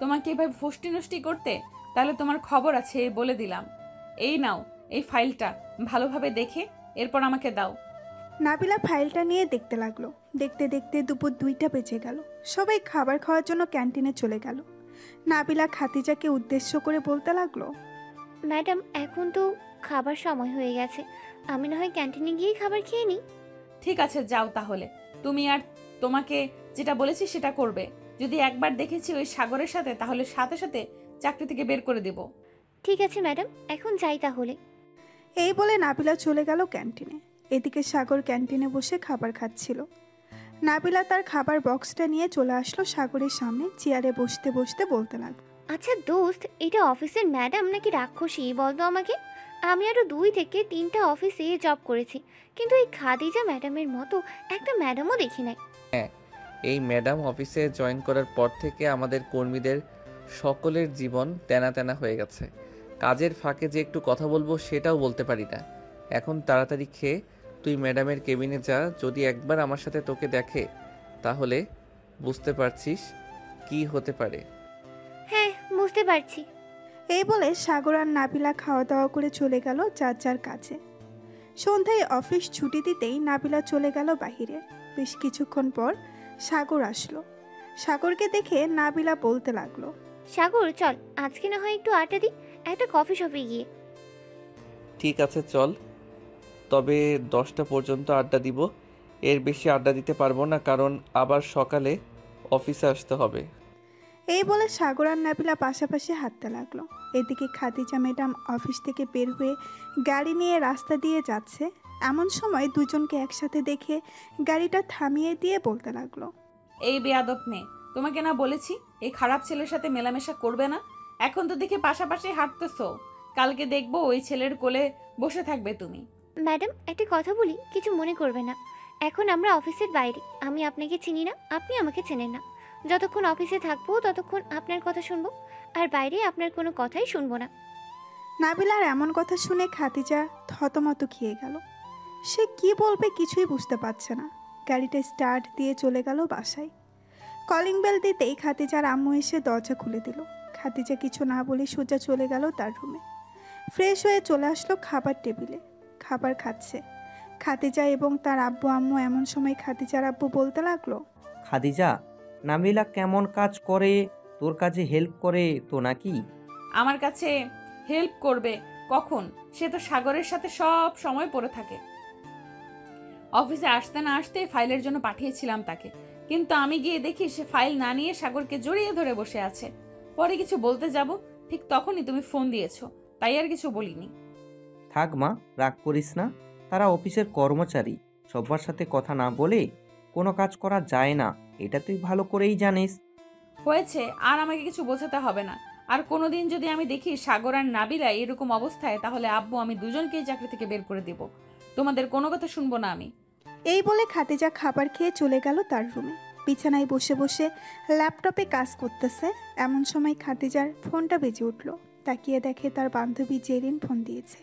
তোমাকে এভাবে ফষ্টি নষ্টি করতে, তাহলে তোমার খবর আছে বলে দিলাম। এই নাও এই ফাইলটা, ভালোভাবে দেখে এরপর আমাকে দাও। নাবিলা ফাইলটা নিয়ে দেখতে লাগলো। দেখতে দেখতে দুপুর 2টা বেজে গেল। সবাই খাবার খাওয়ার জন্য ক্যান্টিনে চলে গেল। নাবিলা খাদিজাকে উদ্দেশ্য করে বলতে লাগলো, ম্যাডাম এখন তো খাবার সময় হয়ে গেছে, আমি না হয় ক্যান্টিনে গিয়েই খাবার খেয়ে নিই। ঠিক আছে যাও তাহলে। তুমি আর তোমাকে যেটা বলেছি সেটা করবে। যদি একবার দেখেছি ওই সাগরের সাথে, তাহলে সাথে সাথে চাকরি থেকে বের করে দেব। ঠিক আছে ম্যাডাম, এখন যাই তাহলে। এই বলে নাবিলা চলে গেল ক্যান্টিনে। এদিকে সাগর ক্যান্টিনে বসে খাবার খাচ্ছিল। নাবিলা তার খাবার বক্সটা নিয়ে চলে আসলো সাগরের সামনে। চেয়ারে বসতে বসতে বলতে লাগলো, আচ্ছা দোস্ত, এটা অফিসের ম্যাডাম নাকি রাক্ষসী বলতো আমাকে? আমি আরও 2 থেকে 3টা অফিসে জব করেছি, কিন্তু এই খাদিজা ম্যাডামের মতো একটা ম্যাডামও দেখি নাই। হ্যাঁ, এই ম্যাডাম অফিসে জয়েন করার পর থেকে আমাদের কর্মীদের সকলের জীবন তেনা তেনা হয়ে গেছে। কাজের ফাঁকে যে একটু কথা বলবো সেটাও বলতে পারি না। এখন তাড়াতাড়ি খেয়ে তুই ম্যাডামের কেবিনে যা। যদি একবার আমার সাথে তোকে দেখে তাহলে বুঝতে পারছিস কি হতে পারে। হ্যাঁ, বুঝতে পারছি। এই বলে সাগর আর নাবিলা খাওয়া দাওয়া করে চলে গেল যার যার কাছে। সন্ধ্যায় অফিস ছুটি দিতেই নাবিলা চলে গেল বাহিরে। বেশ কিছুক্ষণ পর সাগর আসলো। সাগরকে দেখে নাবিলা বলতে লাগলো, সাগর চল, আজকে না হয় একটু আড্ডা দিই একটা কফি শপে গিয়ে। ঠিক আছে চল, তবে 10টা পর্যন্ত আড্ডা দিব। এর বেশি আড্ডা দিতে পারবো না, কারণ আবার সকালে অফিসে আসতে হবে। এই বলে সাগর আর নাবিলা পাশাপাশি হাঁটতে লাগলো। এদিকে খাদিজা ম্যাডাম অফিস থেকে বের হয়ে গাড়ি নিয়ে রাস্তা দিয়ে যাচ্ছে। এমন সময় দুজনকে একসাথে দেখে গাড়িটা থামিয়ে দিয়ে বলতে লাগলো, এই বেয়াদব মেয়ে, তোমাকে না বলেছি এই খারাপ ছেলের সাথে মেলামেশা করবে না? এখন তো দেখে পাশাপাশি হাঁটতেছো। কালকে দেখবো ওই ছেলের কোলে বসে থাকবে তুমি। ম্যাডাম একটা কথা বলি, কিছু মনে করবে না। এখন আমরা অফিসের বাইরে, আমি আপনাকে চিনি না, আপনি আমাকে চেনেন না। যতক্ষণ অফিসে থাকবো ততক্ষণ আপনার কথা শুনবো, আর বাইরে আপনার কোনো কথাই শুনবো না। নাবিলার এমন কথা শুনে খাদিজা থতমত খেয়ে গেল। সে কি বলবে কিছুই বুঝতে পারছে না। গাড়িটা স্টার্ট দিয়ে চলে গেল বাসায়। কলিং বেল দিতেই খাদিজার আম্মু এসে দরজা খুলে দিল। খাদিজা কিছু না বলে সোজা চলে গেল তার রুমে। ফ্রেশ হয়ে চলে আসলো খাবার টেবিলে। খাবার খাচ্ছে খাদিজা এবং তার আব্বু আম্মু। এমন সময় খাদিজার আব্বু বলতে লাগলো, খাদিজা, নাবিলা কেমন কাজ করে? তোর কাজে হেল্প করে তো নাকি? আমার কাছে হেল্প করবে কখন? সে তো সাগরের সাথে সব সময় পড়ে থাকে। অফিসে আসতে না আসতে ফাইলের জন্য পাঠিয়েছিলাম তাকে, কিন্তু আমি গিয়ে দেখি সে ফাইল না নিয়ে সাগরকে জড়িয়ে ধরে বসে আছে। পরে কিছু বলতে যাব, ঠিক তখনই তুমি ফোন দিয়েছো, তাই আর কিছু বলিনি। থাক মা, রাগ করিস না। তারা অফিসের কর্মচারী, সবার সাথে কথা না বলে কোনো কাজ করা যায় না, এটা তুই ভালো করেই জানিস। হয়েছে, আর আমাকে কিছু বোঝাতে হবে না। আর কোনোদিন যদি আমি দেখি সাগর আর নাবিলা এরকম অবস্থায়, তাহলে আব্বু আমি দুজনকেই চাকরি থেকে বের করে দেব। তোমাদের কোনো কথা শুনবো না আমি। এই বলে খাদিজা খাবার খেয়ে চলে গেল তার রুমে। বিছানায় বসে বসে ল্যাপটপে কাজ করতেছে। এমন সময় খাদিজার ফোনটা বেজে উঠল। তাকিয়ে দেখে তার বান্ধবী জেরিন ফোন দিয়েছে।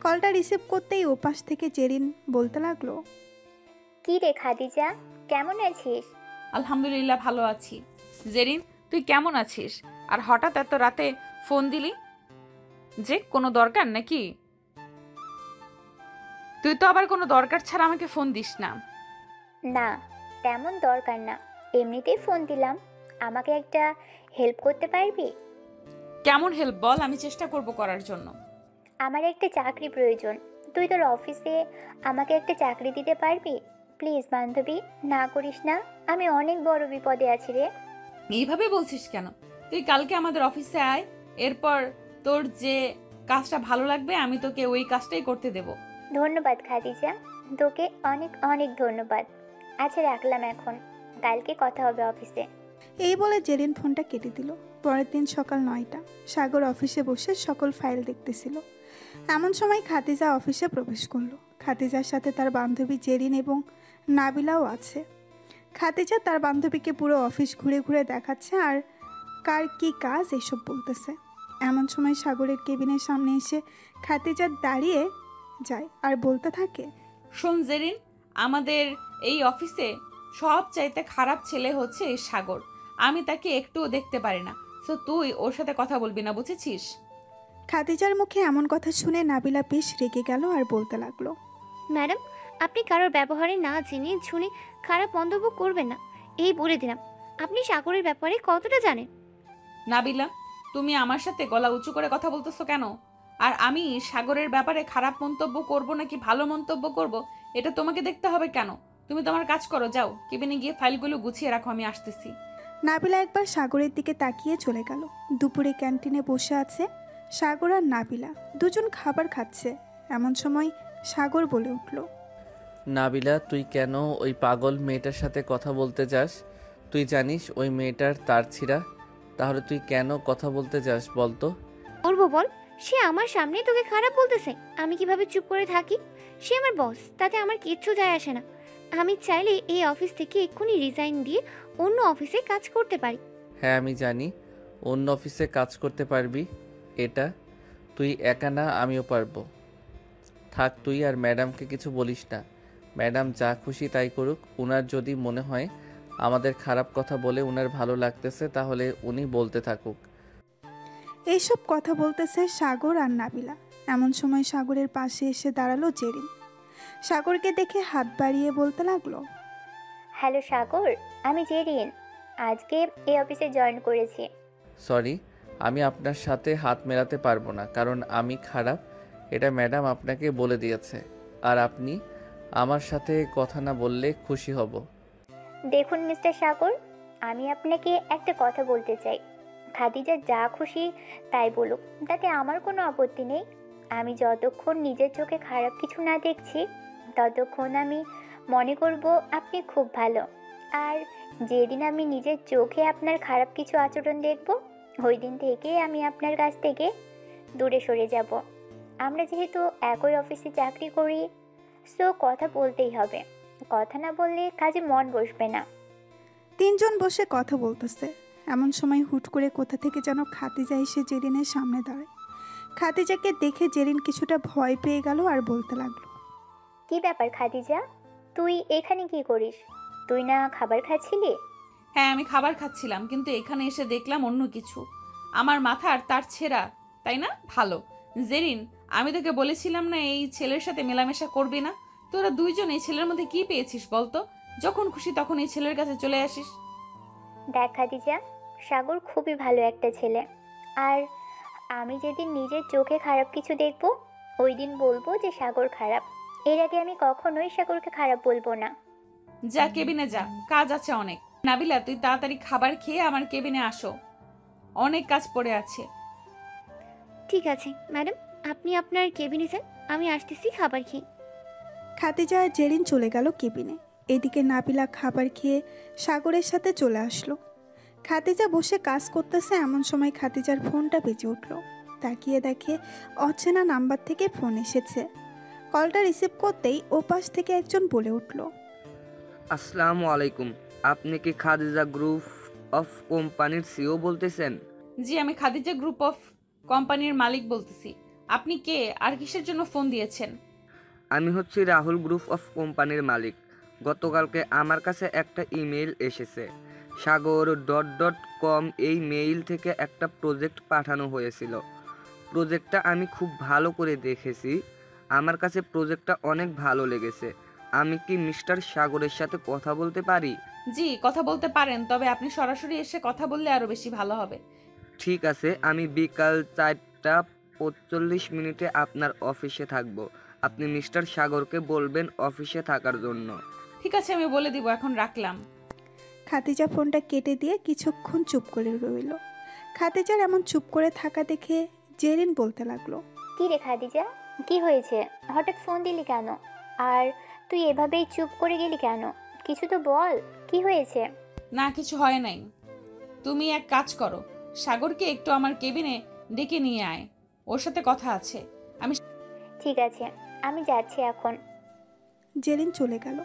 কলটা রিসিভ করতেই ওপাশ থেকে জেরিন বলতে লাগলো, কি রে খাদিজা, কেমন আছিস? আলহামদুলিল্লাহ ভালো আছি। জেরিন, তুই কেমন আছিস? আর হঠাৎ এত রাতে ফোন দিলি যে, কোনো দরকার নাকি? তুই তো আবার কোনো দরকার ছাড়া আমাকে ফোন দিস না। না, তেমন দরকার না, এমনিতেই ফোন দিলাম। আমাকে একটা হেল্প করতে পারবি? কেমন হেল্প বল, আমি চেষ্টা করব করার জন্য। আমার একটা চাকরি প্রয়োজন, তুই তোর অফিসে আমাকে একটা চাকরি দিতে পারবি? প্লিজ বান্ধবী, না করিস না, আমি অনেক বড় বিপদে আছি রে। এইভাবে বলছিস কেন? তুই কালকে আমাদের অফিসে আয়, এরপর তোর যে কাজটা ভালো লাগবে আমি তোকে ওই কাজটাই করতে দেব। ধন্যবাদ খাদিজা, তোকে অনেক অনেক ধন্যবাদ। আচ্ছা রাখলাম এখন, কালকে কথা হবে অফিসে। এই বলে জেরিন ফোনটা কেটে দিল। পরের দিন সকাল 9টা। সাগর অফিসে বসে সকল ফাইল দেখতেছিল। এমন সময় খাদিজা অফিসে প্রবেশ করলো। খাদিজার সাথে তার বান্ধবী জেরিন এবং নাবিলাও আছে। খাদিজা তার বান্ধবীকে পুরো অফিস ঘুরে ঘুরে দেখাচ্ছে আর কার কি কাজ এসব বলতেছে। এমন সময় সাগরের কেবিনের সামনে এসে খাদিজা দাঁড়িয়ে যায় আর বলতে থাকে, শোন জেরিন, আমাদের এই অফিসে সব চাইতে খারাপ ছেলে হচ্ছে এই সাগর। আমি তাকে একটুও দেখতে পারি না। সো তুই ওর সাথে কথা বলবি না, বুঝেছিস? খাদিজার মুখে এমন কথা শুনে নাবিলা বেশ রেগে গেল আর বলতে লাগলো, ম্যাডাম, আপনি কারোর ব্যবহারে না জেনে শুনে খারাপ মন্তব্য করবেন না, এই বলে দিলাম। আপনি সাগরের ব্যাপারে কতটা জানেন? নাবিলা, তুমি আমার সাথে গলা উঁচু করে কথা বলতেছো কেন? আর আমি সাগরের ব্যাপারে খারাপ মন্তব্য করব নাকি ভালো মন্তব্য করব, এটা তোমাকে দেখতে হবে কেন? তুমি তোমার কাজ করো, যাও কেবিনে গিয়ে ফাইলগুলো গুছিয়ে রাখো, আমি আসতেছি। নাবিলা একবার সাগরের দিকে তাকিয়ে চলে গেল। দুপুরে ক্যান্টিনে বসে আছে সাগর আর নাবিলা, দুজন খাবার খাচ্ছে। এমন সময় সাগর বলে উঠল, নাবিলা, তুই কেন ওই পাগল মেয়েটার সাথে কথা বলতে যাস? তুই জানিস ওই মেয়েটার তার ছিঁড়া। তাহলে তুই কেন কথা বলতে যাস বলতো? বলবো বল, সে আমার সামনে তোকে খারাপ বলতেছে, আমি কিভাবে চুপ করে থাকি? সে আমার বস, তাতে আমার কিচ্ছু যায় আসে না। আমি চাইলে এই অফিস থেকে এক্ষুনি রিজাইন দিয়ে অন্য অফিসে কাজ করতে পারি। হ্যাঁ আমি জানি অন্য অফিসে কাজ করতে পারবি, এটা তুই একা না, আমিও পারবো। থাক, তুই আর ম্যাডামকে কিছু বলিস না। ম্যাডাম যা খুশি তাই করুক। উনার যদি মনে হয় আমাদের খারাপ কথা বলে উনার ভালো লাগতেছে, তাহলে উনি বলতে থাকুক। এইসব কথা বলতেছে সাগর আর নাবিলা। এমন সময় সাগরের পাশে এসে দাঁড়ালো জেরিন। সাগরকে দেখে হাত বাড়িয়ে বলতে লাগলো, হ্যালো সাগর, আমি জেরিন, আজকে এই অফিসে জয়েন করেছি। সরি, আমি আপনার সাথে হাত মেলাতে পারবো না, কারণ আমি খারাপ, এটা ম্যাডাম আপনাকে বলে দিয়েছে। আর আপনি আমার সাথে কথা না বললে খুশি হব। দেখুন মিস্টার সাগর, আমি আপনাকে একটা কথা বলতে চাই। খাদিজা যা খুশি তাই বলুক, তাতে আমার কোনো আপত্তি নেই। আমি যতক্ষণ নিজের চোখে খারাপ কিছু না দেখছি, ততক্ষণ আমি মনে করব আপনি খুব ভালো। আর যেদিন আমি নিজের চোখে আপনার খারাপ কিছু আচরণ দেখব, ওই দিন থেকে আমি আপনার কাছ থেকে দূরে সরে যাব। আমরা যেহেতু একই অফিসে চাকরি করি, সো কথা বলতেই হবে। কথা না বললে কাজে মন বসবে না। তিনজন বসে কথা বলতেছে। এমন সময় হুট করে কোথা থেকে যেন খাদিজা এসে জেরিনের সামনে দাঁড়ায়। খাদিজাকে দেখে জেরিন কিছুটা ভয় পেয়ে গেল আর বলতে লাগলো, কি ব্যাপার খাদিজা, তুই এখানে কি করিস? তুই না খাবার খাচ্ছিলি? হ্যাঁ, আমি খাবার খাচ্ছিলাম, কিন্তু এখানে এসে দেখলাম অন্য কিছু। আমার মাথার তার ছেঁড়া, তাই না? ভালো। জেরিন, আমি তোকে বলেছিলাম না এই ছেলের সাথে মেলামেশা করবি না? তোরা দুইজন এই ছেলের মধ্যে কি পেয়েছিস বলতো? যখন খুশি তখন এই ছেলের কাছে চলে আসিস। দেখ খাদিজা, সাগর খুবই ভালো একটা ছেলে। আর আমি যেদিন নিজের চোখে খারাপ কিছু দেখব, ওই দিন বলবো যে সাগর খারাপ। এর আগে আমি কখনোই সাগরকে খারাপ বলবো না। যা কেবিনে যা, কাজ আছে অনেক। নাবিলা, তুই তাড়াতাড়ি খাবার খেয়ে আমার কেবিনে আসো, অনেক কাজ পড়ে আছে। ঠিক আছে ম্যাডাম, আপনি আপনার কেবিনে যান, আমি আসতেছি খাবার খেয়ে। খাদিজা আর জেরিন চলে গেল কেবিনে। এদিকে নাবিলা খাবার খেয়ে সাগরের সাথে চলে আসলো। খাদিজা বসে কাজ করতেছে। এমন সময় খাদিজার ফোনটা বেজে উঠল। তাকিয়ে দেখে অচেনা নাম্বার থেকে ফোন এসেছে। কলটা রিসিভ করতেই ওপাশ থেকে একজন বলে উঠল, আসসালামু আলাইকুম, আপনি কি খাদিজা গ্রুপ অফ কোম্পানির সিও বলতেছেন? জি, আমি খাদিজা গ্রুপ অফ কোম্পানির মালিক বলতেছি। আপনি কে আর কিসের জন্য ফোন দিয়েছেন? আমি হচ্ছি রাহুল গ্রুপ অফ কোম্পানির মালিক। গতকালকে আমার কাছে একটা ইমেল এসেছে। সাগর.com এই মেইল থেকে একটা প্রজেক্ট পাঠানো হয়েছিল। প্রজেক্টটা আমি খুব ভালো করে দেখেছি। আমার কাছে প্রজেক্টটা অনেক ভালো লেগেছে। আমি কি মিস্টার সাগরের সাথে কথা বলতে পারি? জি, কথা বলতে পারেন, তবে আপনি সরাসরি এসে কথা বললে আরো বেশি ভালো হবে। ঠিক আছে, আমি বিকাল 4:45 আপনার অফিসে থাকব। আপনি মিস্টার সাগরকে বলবেন অফিসে থাকার জন্য। ঠিক আছে, আমি বলে দিব। এখন রাখলাম। খাদিজা ফোনটা কেটে দিয়ে কিছুক্ষণ চুপ করে রইল। খাদিজার এমন চুপ করে থাকা দেখে জেরিন বলতে লাগলো, কি রে খাদিজা, কি হয়েছে? হঠাৎ ফোন দিলি কেন? আর তুই এভাবেই চুপ করে গেলি কেন? কিছু তো বল, কি হয়েছে? না, কিছু হয় নাই। তুমি এক কাজ করো, সাগরকে একটু আমার কেবিনে ডেকে নিয়ে আয়, ওর সাথে কথা আছে। ঠিক আছে, আমি যাচ্ছি এখন। জেরিন চলে গেল।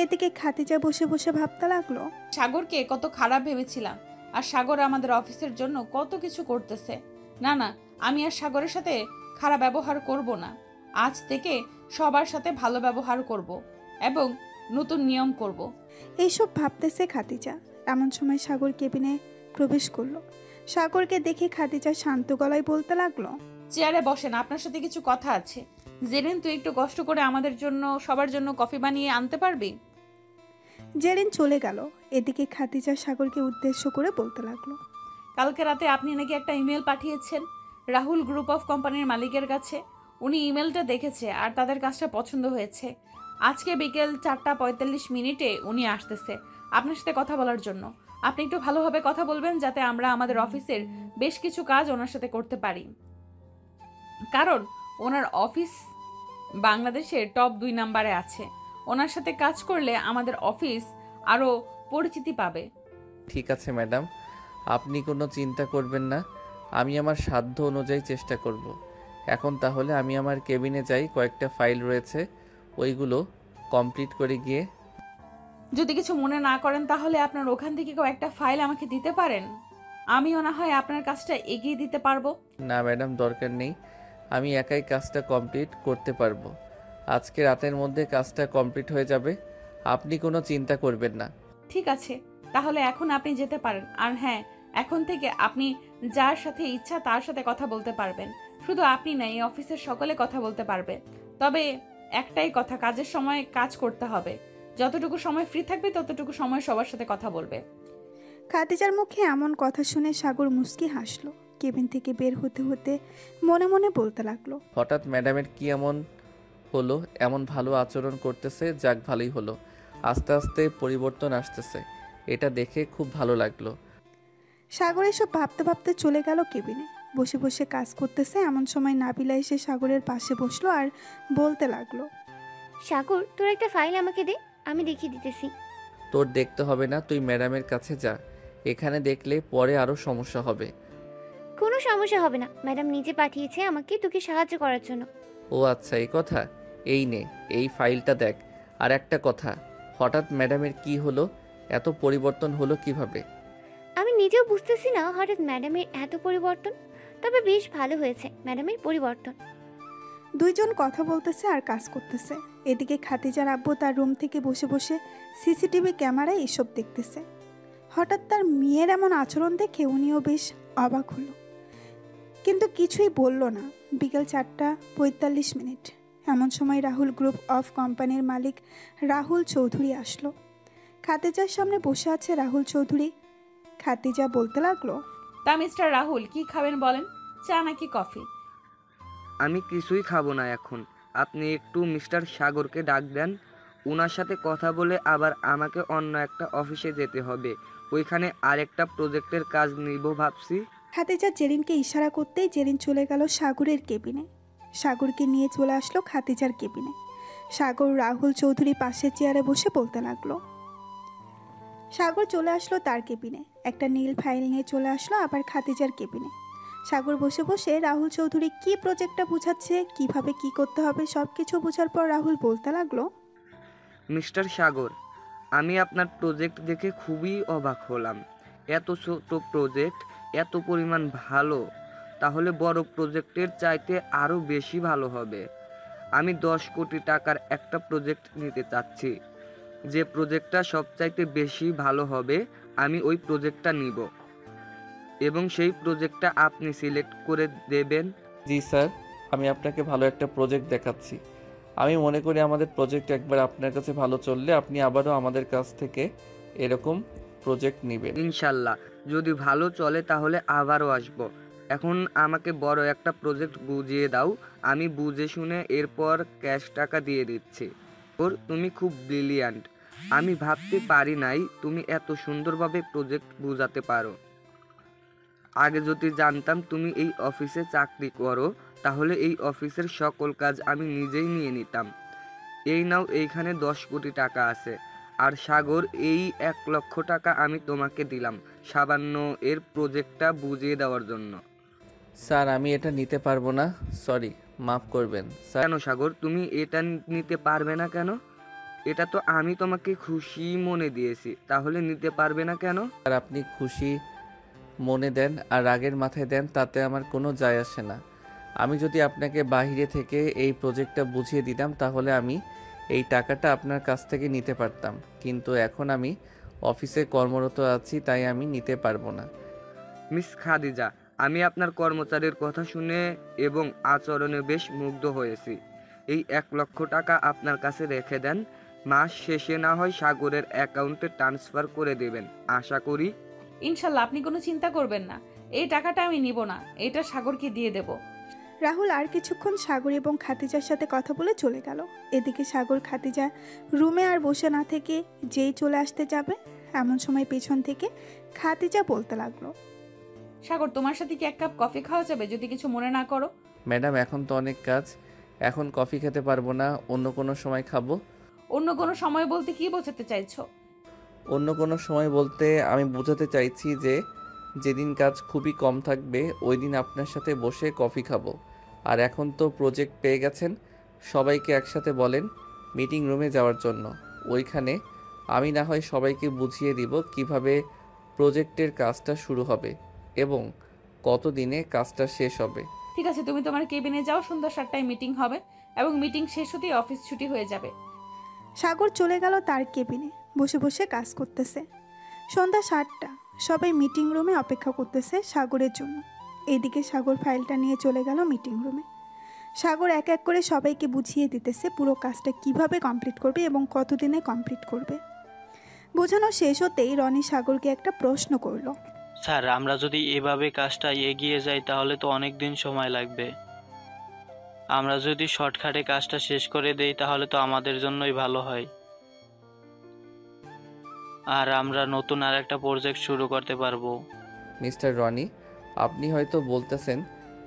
এদিকে খাদিজা বসে বসে ভাবতে লাগলো, সাগরকে কত খারাপ ভেবেছিলাম, আর সাগর আমাদের অফিসের জন্য কত কিছু করতেছে। না না, আমি আর সাগরের সাথে খারাপ ব্যবহার করব না। আজ থেকে সবার সাথে ভালো ব্যবহার করব এবং নতুন নিয়ম করব। এইসব ভাবতেছে খাদিজা। এমন সময় সাগর কেবিনে প্রবেশ করলো। সাগরকে দেখে খাদিজা শান্ত গলায় বলতে লাগলো, চেয়ারে বসেন, আপনার সাথে কিছু কথা আছে। জেরিন, তুই একটু কষ্ট করে আমাদের জন্য, সবার জন্য কফি বানিয়ে আনতে পারবি? জেরিন চলে গেল। এদিকে খাদিজা সাগরকে উদ্দেশ্য করে বলতে লাগলো, কালকে রাতে আপনি নাকি একটা ইমেল পাঠিয়েছেন রাহুল গ্রুপ অফ কোম্পানির মালিকের কাছে। উনি ইমেলটা দেখেছে আর তাদের কাজটা পছন্দ হয়েছে। আজকে বিকেল 4:45 উনি আসতেছে আপনার সাথে কথা বলার জন্য। আপনি একটু ভালোভাবে কথা বলবেন যাতে আমরা আমাদের অফিসের বেশ কিছু কাজ ওনার সাথে করতে পারি, কারণ ওনার অফিস বাংলাদেশের টপ 2 নাম্বারে আছে। ওনার সাথে কাজ করলে আমাদের অফিস আরও পরিচিতি পাবে। ঠিক আছে ম্যাডাম, আপনি কোনো চিন্তা করবেন না, আমি আমার সাধ্য অনুযায়ী চেষ্টা করব। এখন তাহলে আমি আমার কেবিনে যাই, কয়েকটা ফাইল রয়েছে ওইগুলো কমপ্লিট করে গিয়ে। যদি কিছু মনে না করেন তাহলে আপনার ওখান থেকে কয়েকটা ফাইল আমাকে দিতে পারেন, আমিও না হয় আপনার কাজটা এগিয়ে দিতে পারবো। না ম্যাডাম, দরকার নেই, আমি একাই কাজটা কমপ্লিট করতে পারবো। আজকে রাতের মধ্যে কাজটা কমপ্লিট হয়ে যাবে, আপনি কোনো চিন্তা করবেন না। ঠিক আছে, তাহলে এখন আপনি যেতে পারেন। আর হ্যাঁ, এখন থেকে আপনি যার সাথে ইচ্ছা তার সাথে কথা বলতে পারবেন। শুধু আপনি না, এই অফিসের সকলে কথা বলতে পারবে। তবে একটাই কথা, কাজের সময় কাজ করতে হবে। যতটুকু সময় ফ্রি থাকবে ততটুকু সময় সবার সাথে কথা বলবে। খাদিজার মুখে এমন কথা শুনে সাগর মুচকি হাসলো। কেবিন থেকে বের হতে হতে মনে মনে বলতে লাগলো, হঠাৎ ম্যাডামের কি এমন হলো, এমন ভালো আচরণ করতেছে, যাক ভালোই হলো। আস্তে আস্তে পরিবর্তন আসতেছে, এটা দেখে খুব ভালো লাগলো। সাগর এসব ভাবতে ভাবতে চলে গেল কেবিনে। বসে বসে কাজ করতেছে এমন সময় নাবিলা এসে সাগরের পাশে বসলো আর বলতে লাগলো, সাগর, তোর একটা ফাইল আমাকে দে, আমি দেখিয়ে দিতেছি। তোর দেখতে হবে না, তুই ম্যাডামের কাছে যা, এখানে দেখলে পরে আরও সমস্যা হবে। কোনো সমস্যা হবে না, ম্যাডাম নিজে পাঠিয়েছে আমাকে তোকে সাহায্য করার জন্য। ও আচ্ছা, এই কথা। এই নে, এই ফাইলটা দেখ। আর একটা কথা, হঠাৎ ম্যাডামের কি হলো, এত পরিবর্তন হলো কিভাবে? আমি নিজেও বুঝতেছি না হঠাৎ ম্যাডামের এত পরিবর্তন, তবে বেশ ভালো হয়েছে ম্যাডামের পরিবর্তন। দুইজন কথা বলতেছে আর কাজ করতেছে। এদিকে খাদিজার আব্বু তার রুম থেকে বসে বসে সিসিটিভি ক্যামেরায় এসব দেখতেছে। হঠাৎ তার মেয়ের এমন আচরণ দেখে উনিও বেশ অবাক হলো, কিন্তু কিছুই বলল না। বিকেল 4:45 এমন সময় রাহুল গ্রুপ অফ কোম্পানির মালিক রাহুল চৌধুরী আসলো। খাদিজার সামনে বসে আছে রাহুল চৌধুরী। খাদিজা বলতে লাগলো, তা মিস্টার রাহুল, কি খাবেন বলেন, চা নাকি কফি? আমি কিছুই খাবো না এখন। আপনি একটু মিস্টার সাগরকে ডাক দেন, ওনার সাথে কথা বলে আবার আমাকে অন্য একটা অফিসে যেতে হবে, ওইখানে আরেকটা প্রজেক্টের কাজ নিব ভাবছি। খাদিজা জেরিনকে ইশারা করতেই জেরিন চলে গেল সাগরের কেবিনে। সাগরকে নিয়ে চলে আসলো খাদিজার কেবিনে। সাগর রাহুল চৌধুরী পাশের চেয়ারে বসে বলতে লাগলো। সাগর চলে আসলো তার কেবিনে, একটা নীল ফাইল নিয়ে চলে আসলো আবার খাদিজার কেবিনে। সাগর বসে বসে রাহুল চৌধুরী কি প্রজেক্টটা বুঝাচ্ছে, কিভাবে কি করতে হবে সব কিছু বোঝার পর রাহুল বলতে লাগলো, মিস্টার সাগর, আমি আপনার প্রজেক্ট দেখে খুবই অবাক হলাম। এত ছোট প্রজেক্ট, এত পরিমাণ ভালো, তাহলে বড় প্রজেক্টের চাইতে আরও বেশি ভালো হবে। আমি 10 কোটি টাকার একটা প্রজেক্ট নিতে চাচ্ছি। যে প্রজেক্টটা সবচাইতে বেশি ভালো হবে আমি ওই প্রজেক্টটা নিব, এবং সেই প্রজেক্টটা আপনি সিলেক্ট করে দেবেন। জি স্যার, আমি আপনাকে ভালো একটা প্রজেক্ট দেখাচ্ছি। আমি মনে করি আমাদের প্রজেক্ট একবার আপনার কাছে ভালো চললে আপনি আবারও আমাদের কাছ থেকে এরকম প্রজেক্ট নেবেন। ইনশাল্লাহ, যদি ভালো চলে তাহলে আবারও আসব। এখন আমাকে বড় একটা প্রজেক্ট বুঝিয়ে দাও, আমি বুঝে শুনে এরপর ক্যাশ টাকা দিয়ে দিচ্ছি। ওর তুমি খুব ব্রিলিয়ান্ট, আমি ভাবতে পারি নাই তুমি এত সুন্দরভাবে প্রজেক্ট বুঝাতে পারো। আগে যদি জানতাম তুমি এই অফিসে চাকরি করো তাহলে এই অফিসের সকল কাজ আমি নিজেই নিয়ে নিতাম। এই নাও, এইখানে 10 কোটি টাকা আছে। আর সাগর, এই 1 লক্ষ টাকা আমি তোমাকে দিলাম সামান্য এর প্রজেক্টটা বুঝিয়ে দেওয়ার জন্য। স্যার, আমি এটা নিতে পারবো না, সরি, মাফ করবেন স্যার। কেন সাগর, তুমি এটা নিতে পারবে না কেন? এটা তো আমি তোমাকে খুশি মনে দিয়েছি, তাহলে নিতে পারবে না কেন? আর আপনি খুশি মনে দেন আর রাগের মাথায় দেন, তাতে আমার কোনো যায় আসে না। আমি যদি আপনাকে বাইরে থেকে এই প্রজেক্টটা বুঝিয়ে দিতাম তাহলে আমি এই টাকাটা আপনার কাছ থেকে নিতে পারতাম, কিন্তু এখন আমি অফিসে কর্মরত আছি তাই আমি নিতে পারবো না। মিস খাদিজা, আমি আপনার কর্মচারীর কথা শুনে এবং আচরণে বেশ মুগ্ধ হয়েছি। এই 1 লক্ষ টাকা আপনার কাছে রেখে দেন, মাস শেষে না হয় সাগরের অ্যাকাউন্টে ট্রান্সফার করে দেবেন আশা করি। ইনশাল্লাহ, আপনি কোনো চিন্তা করবেন না। এই টাকাটা আমি নিব না, এটা সাগরকে দিয়ে দেব। রাহুল আর কিছুক্ষণ সাগর এবং খাতিজার সাথে কথা বলে চলে গেল। এদিকে সাগর খাতিজা রুমে আর বসে না থেকে যেই চলে আসতে যাবে, এমন সময় পেছন থেকে খাতিজা বলতে লাগলো, সাগর, তোমার সাথে কি 1 কাপ কফি খাওয়া যাবে, যদি কিছু মনে না করো? ম্যাডাম, এখন তো অনেক কাজ, এখন কফি খেতে পারবো না, অন্য কোনো সময় খাবো। অন্য কোনো সময় বলতে কি বোঝাতে চাইছো? অন্য কোনো সময় বলতে আমি বোঝাতে চাইছি যে যেদিন কাজ খুবই কম থাকবে ওই দিন আপনার সাথে বসে কফি খাবো। আর এখন তো প্রজেক্ট পেয়ে গেছেন, সবাইকে একসাথে বলেন মিটিং রুমে যাওয়ার জন্য। ওইখানে আমি না হয় সবাইকে বুঝিয়ে দিব কিভাবে প্রজেক্টের কাজটা শুরু হবে এবং কত দিনে কাজটা শেষ হবে। ঠিক আছে, তুমি তোমার কেবিনে যাও, সন্ধ্যা 7টায় মিটিং হবে এবং মিটিং শেষ হতেই অফিস ছুটি হয়ে যাবে। সাগর চলে গেল তার কেবিনে, বসে বসে কাজ করতেছে। সন্ধ্যা 7টা, সবাই মিটিং রুমে অপেক্ষা করতেছে সাগরের জন্য। এইদিকে সাগর ফাইলটা নিয়ে চলে গেল মিটিং রুমে। সাগর এক এক করে সবাইকে বুঝিয়ে দিতেছে পুরো কাজটা কিভাবে কমপ্লিট করবে এবং কতদিনে কমপ্লিট করবে। বোঝানো শেষ হতেই রনি সাগরকে একটা প্রশ্ন করলো, স্যার, আমরা যদি এভাবে কাজটা এগিয়ে যাই তাহলে তো অনেক দিন সময় লাগবে। আমরা যদি শর্টকাটে কাজটা শেষ করে দেই তাহলে তো আমাদের জন্যই ভালো হয়, আর আমরা নতুন আর একটা প্রজেক্ট শুরু করতে পারবো। মিস্টার রনি, আপনি হয়তো বলতেছেন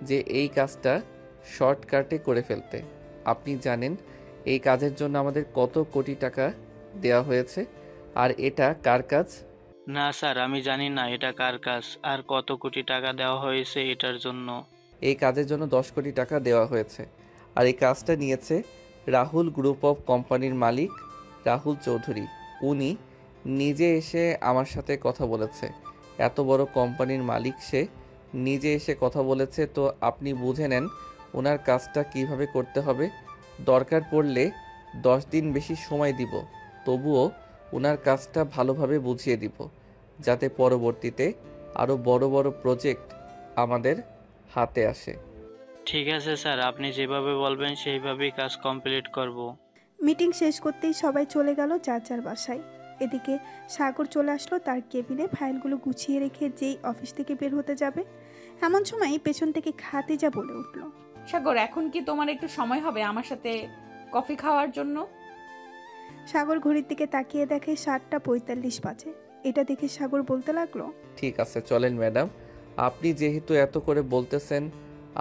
যে এই কাজটা শর্টকাটে করে ফেলতে। আপনি জানেন এই কাজের জন্য আমাদের কত কোটি টাকা দেওয়া হয়েছে, আর এটা কার কাজ? না স্যার, আমি জানি না এটা কার কাজ আর কত কোটি টাকা দেওয়া হয়েছে এটার জন্য। এই কাজের জন্য 10 কোটি টাকা দেওয়া হয়েছে, আর এই কাজটা নিয়েছে রাহুল গ্রুপ অফ কোম্পানির মালিক রাহুল চৌধুরী। উনি নিজে এসে আমার সাথে কথা বলেছে। এত বড় কোম্পানির মালিক, সে নিজে এসে কথা বলেছে, তো আপনি বুঝে নেন ওনার কাজটা কিভাবে করতে হবে। দরকার পড়লে 10 দিন বেশি সময় দিব, তবুও ওনার কাজটা ভালোভাবে বুঝিয়ে দিব, যাতে পরবর্তীতে আরও বড় বড় প্রজেক্ট আমাদের হাতে আসে। ঠিক আছে স্যার, আপনি যেভাবে বলবেন সেইভাবেই কাজ কমপ্লিট করব। মিটিং শেষ করতেই সবাই চলে গেল যার যার বাসায়। এদিকে সাগর চলে আসলো তার কেবিনে, ফাইলগুলো গুছিয়ে রেখে যেই অফিস থেকে বের হতে যাবে, এমন সময় পেছন থেকে খাতিজা বলে উঠল, সাগর, এখন কি তোমার একটু সময় হবে আমার সাথে কফি খাওয়ার জন্য? সাগর ঘড়ির দিকে তাকিয়ে দেখে 7:45 বাজে। এটা দেখে সাগর বলতে লাগলো, ঠিক আছে, চলেন ম্যাডাম। আপনি যেহেতু এত করে বলতেছেন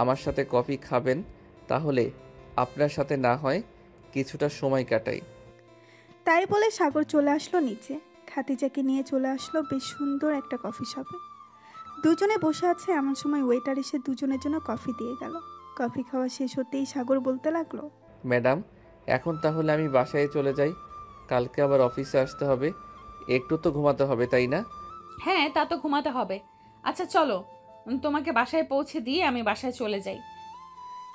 আমার সাথে কফি খাবেন, তাহলে আপনার সাথে না হয় কিছুটা সময় কাটাই। তাই বলে সাগর চলে আসলো নিচে। খাতিজাকে নিয়ে চলে আসলো বেশ সুন্দর একটা কফি শপে। দুজনে বসে আছে, এমন সময় ওয়েটার এসে দুজনের জন্য কফি দিয়ে গেল। কফি খাওয়া শেষ হতেই সাগর বলতে লাগলো, ম্যাডাম, এখন তাহলে আমি বাসায় চলে যাই, কালকে আবার অফিসে আসতে হবে, একটু তো ঘুমাতে হবে, তাই না? হ্যাঁ, তা তো ঘুমাতে হবে। আচ্ছা চলো, তোমাকে বাসায় পৌঁছে দিয়ে আমি বাসায় চলে যাই।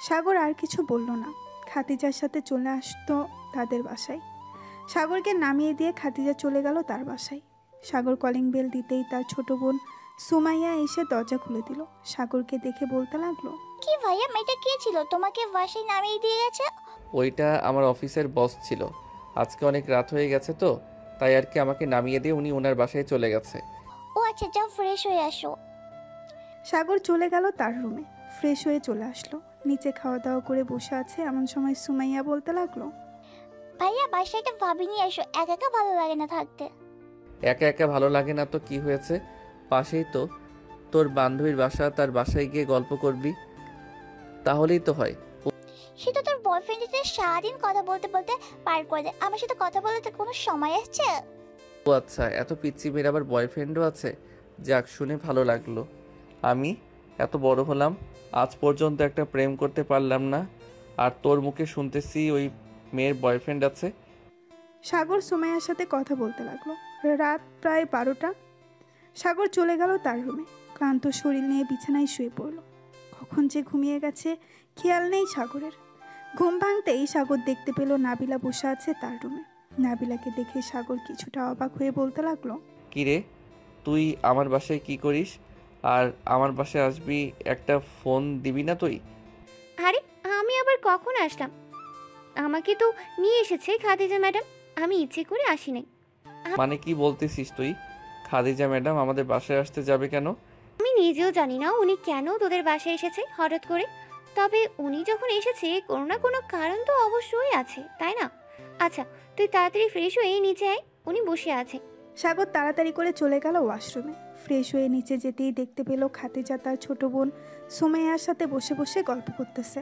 সাগর আর কিছু বলল না, খাতিজার সাথে চলে আসতো তাদের বাসায়। সাগরকে নামিয়ে দিয়ে খাতিজা চলে গেল তার বাসায়। সাগর কলিং বেল দিতেই তার ছোট বোন সুমাইয়া এসে দরজা খুলে দিল। সাগরকে দেখে বলতে লাগলো, কি ভাইয়া, মেয়েটা কে ছিল তোমাকে বাসায় নামিয়ে দিয়ে গেছে? ওইটা আমার অফিসের বস ছিল, আজকে অনেক রাত হয়ে গেছে তো তাই আর কি আমাকে নামিয়ে দিয়ে উনি ওনার বাসায় চলে গেছে। ও আচ্ছা, যাও ফ্রেশ হয়ে আসো। সাগর চলে গেল তার রুমে, ফ্রেশ হয়ে চলে আসলো। নিচে খাওয়া দাওয়া করে বসে আছে, এমন সময় সুমাইয়া বলতে লাগলো, ভাইয়া বাসায় একটা ভাবি নিয়ে এসো, একা একা ভালো লাগে না থাকতে। একা একা ভালো লাগে না তো কি হয়েছে, পাশেই তো তোর বান্ধবীর বাসা, তার বাসায় গিয়ে গল্প করবি, তাহলেই তো হয়। সেটা তোর বয়ফ্রেন্ডের সাথে সারাদিন কথা বলতে বলতে পার করে দেয়, আমার সাথে কথা বলতে কোনো সময় আসছে? ও আচ্ছা, এত পিচ্চি মেয়ের আবার বয়ফ্রেন্ডও আছে, যাক শুনে ভালো লাগলো। আমি এত বড় হলাম, আজ পর্যন্ত একটা প্রেম করতে পারলাম না, আর তোর মুখে শুনতেছি ওই মেয়ের বয়ফ্রেন্ড আছে। সাগর সুমাইয়ার সাথে কথা বলতে লাগলো। রাত প্রায় 12টা। সাগর চলে গেল তার রুমে, ক্লান্ত শরীর নিয়ে বিছানায় শুয়ে পড়ল। কখন যে ঘুমিয়ে গেছে খেয়াল নেই সাগরের। ঘুম ভাঙতেই সাগর দেখতে পেল নাবিলা বসে আছে তার রুমে। নাবিলাকে দেখে সাগর কিছুটা অবাক হয়ে বলতে লাগলো, কিরে, তুই আমার বাসায় কি করিস? আর আমার বাসায় আসবি, একটা ফোন দিবি না তুই? আরে আমি আবার কখন আসলাম? আমাকে তো নিয়ে এসেছে খাদিজা ম্যাডাম, আমি ইচ্ছে করে আসি নাই। মানে কি বলতেছিস তুই? খাদিজা ম্যাডাম আমাদের বাসায় আসতে যাবে কেন? আমি নিজেও জানি না উনি কেন তোদের বাসায় এসেছে হঠাৎ করে। তবে উনি যখন এসেছে কোনো না কোনো কারণ তো অবশ্যই আছে, তাই না? আচ্ছা, তুই তাড়াতাড়ি ফ্রেশ হয়ে নিচে আয়, উনি বসে আছে। সাগর তাড়াতাড়ি করে চলে গেল ওয়াশরুমে। ফ্রেশ হয়ে নিচে যেতেই দেখতে পেল খাতিজা তার ছোট বোন সুমাইয়ার সাথে বসে বসে গল্প করতেছে।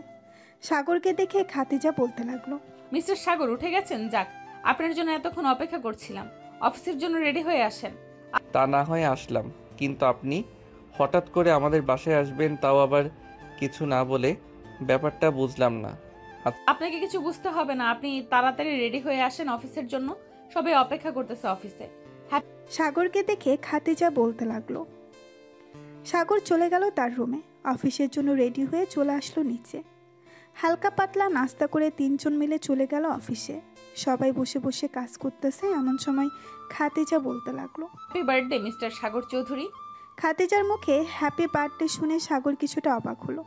সাগরকে দেখে খাতিজা বলতে লাগলো, মিস্টার সাগর উঠে গেছেন? যাক, আপনার জন্য এতক্ষণ অপেক্ষা করছিলাম। অফিসের জন্য রেডি হয়ে আসেন। তা না হয় আসলাম, কিন্তু আপনি হঠাৎ করে আমাদের বাসায় আসবেন, তাও আবার কিছু না বলে, ব্যাপারটা বুঝলাম না। আপনাকে কিছু বুঝতে হবে না, আপনি তাড়াতাড়ি রেডি হয়ে আসেন অফিসের জন্য। সবাই অপেক্ষা করতেছে অফিসে। সাগরকে দেখে খাতিজা বলতে লাগলো। সাগর চলে গেল তার রুমে। অফিসের জন্য রেডি হয়ে চলে আসলো নিচে। হালকা পাতলা নাস্তা করে তিনজন মিলে চলে গেল অফিসে। সবাই বসে বসে কাজ করতেছে, এমন সময় খাতিজা বলতে লাগলো। হ্যাপি বার্থডে মিস্টার সাগর চৌধুরী। খাতিজার মুখে হ্যাপি বার্থডে শুনে সাগর কিছুটা অবাক হলো,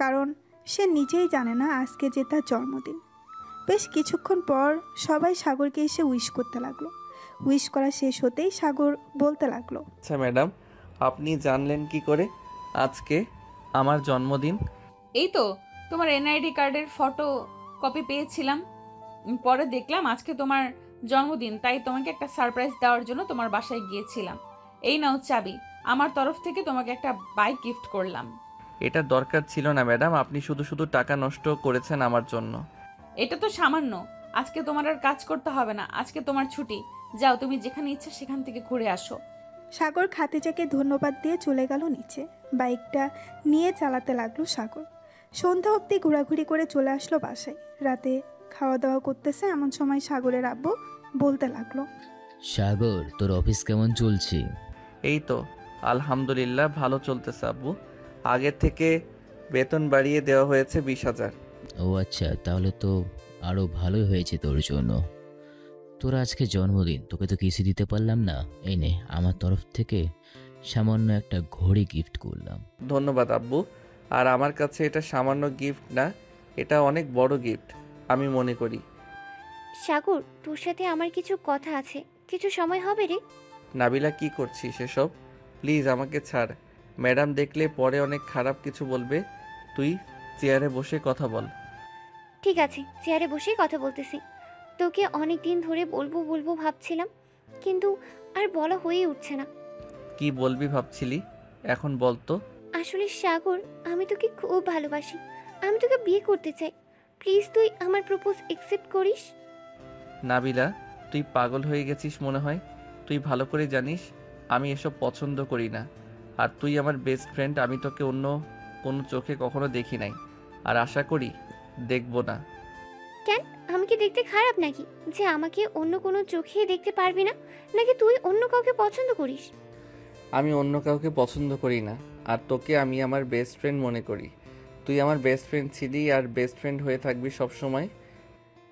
কারণ সে নিজেই জানে না আজকে যে তার জন্মদিন। বেশ কিছুক্ষণ পর সবাই সাগরকে এসে উইশ করতে লাগলো। উইশ করা শেষ হতেই সাগর বলতে লাগলো, আচ্ছা ম্যাডাম, আপনি জানলেন কি করে আজকে আমার জন্মদিন? এই তো তোমার এনআইডি কার্ডের ফটো কপি পেয়েছিলাম, পরে দেখলাম আজকে তোমার জন্মদিন, তাই তোমাকে একটা সারপ্রাইজ দেওয়ার জন্য তোমার বাসায় গিয়েছিলাম। এই নাও চাবি, আমার তরফ থেকে তোমাকে একটা বাইক গিফট করলাম। এটা দরকার ছিল না ম্যাডাম, আপনি শুধু শুধু টাকা নষ্ট করেছেন আমার জন্য। এটা তো সামান্য, আজকে তোমার আর কাজ করতে হবে না, আজকে তোমার ছুটি। যাও, তুমি যেখানে ইচ্ছা সেখান থেকে ঘুরে আসো। সাগর খাতিজাকে ধন্যবাদ দিয়ে চলে গেল নিচে। বাইকটা নিয়ে চালাতে লাগলো সাগর। সন্ধ্যা অবধি ঘোরাঘুরি করে চলে আসলো বাসায়। রাতে খাওয়া দাওয়া করতেছে, এমন সময় সাগরের আব্বু বলতে লাগলো, সাগর, তোর অফিস কেমন চলছে? এই তো আলহামদুলিল্লাহ ভালো চলতেছে আব্বু। আগের থেকে বেতন বাড়িয়ে দেওয়া হয়েছে 20,000। ও আচ্ছা, তাহলে তো আরও ভালোই হয়েছে তোর জন্য। তোর আজকে জন্মদিন, তোকে তো কিছু দিতে পারলাম না। এই নে, আমার তরফ থেকে সামান্য একটা ঘড়ি গিফট করলাম। ধন্যবাদ আব্বু। আর আমার কাছে এটা সামান্য গিফট না, এটা অনেক বড় গিফট আমি মনে করি। সাগর, তোর সাথে আমার কিছু কথা আছে, কিছু সময় হবে রে? নাবিলা, কি করছিস এসব? প্লিজ আমাকে ছাড়, ম্যাডাম দেখলে পরে অনেক খারাপ কিছু বলবে। তুই চেয়ারে বসে কথা বল। ঠিক আছে, চেয়ারে বসেই কথা বলতেছি। তোকে অনেক দিন ধরে বলবো বলবো ভাবছিলাম, কিন্তু আর বলা হয়ে উঠছে না। কি বলবি ভাবছিলি, এখন বল তো। আসলে সাগর, আমি তোকে খুব ভালোবাসি, আমি তোকে বিয়ে করতে চাই। প্লিজ তুই আমার প্রপোজ অ্যাকসেপ্ট করিস। নাবিলা, তুই পাগল হয়ে গেছিস মনে হয়। তুই ভালো করে জানিস আমি এসব পছন্দ করি না। আর তুই আমার বেস্ট ফ্রেন্ড, আমি তোকে অন্য কোনো চোখে কখনো দেখি নাই, আর আশা করি দেখবো না। কেন, আমি কি দেখতে খারাপ নাকি যে আমাকে অন্য কোনো চোখে দেখতে পারবি না? নাকি তুই অন্য কাউকে পছন্দ করিস? আমি অন্য কাউকে পছন্দ করি না, আর তোকে আমি আমার বেস্ট ফ্রেন্ড মনে করি। তুই আমার বেস্ট ফ্রেন্ড ছিলি আর বেস্ট ফ্রেন্ড হয়ে থাকবি সব সময়।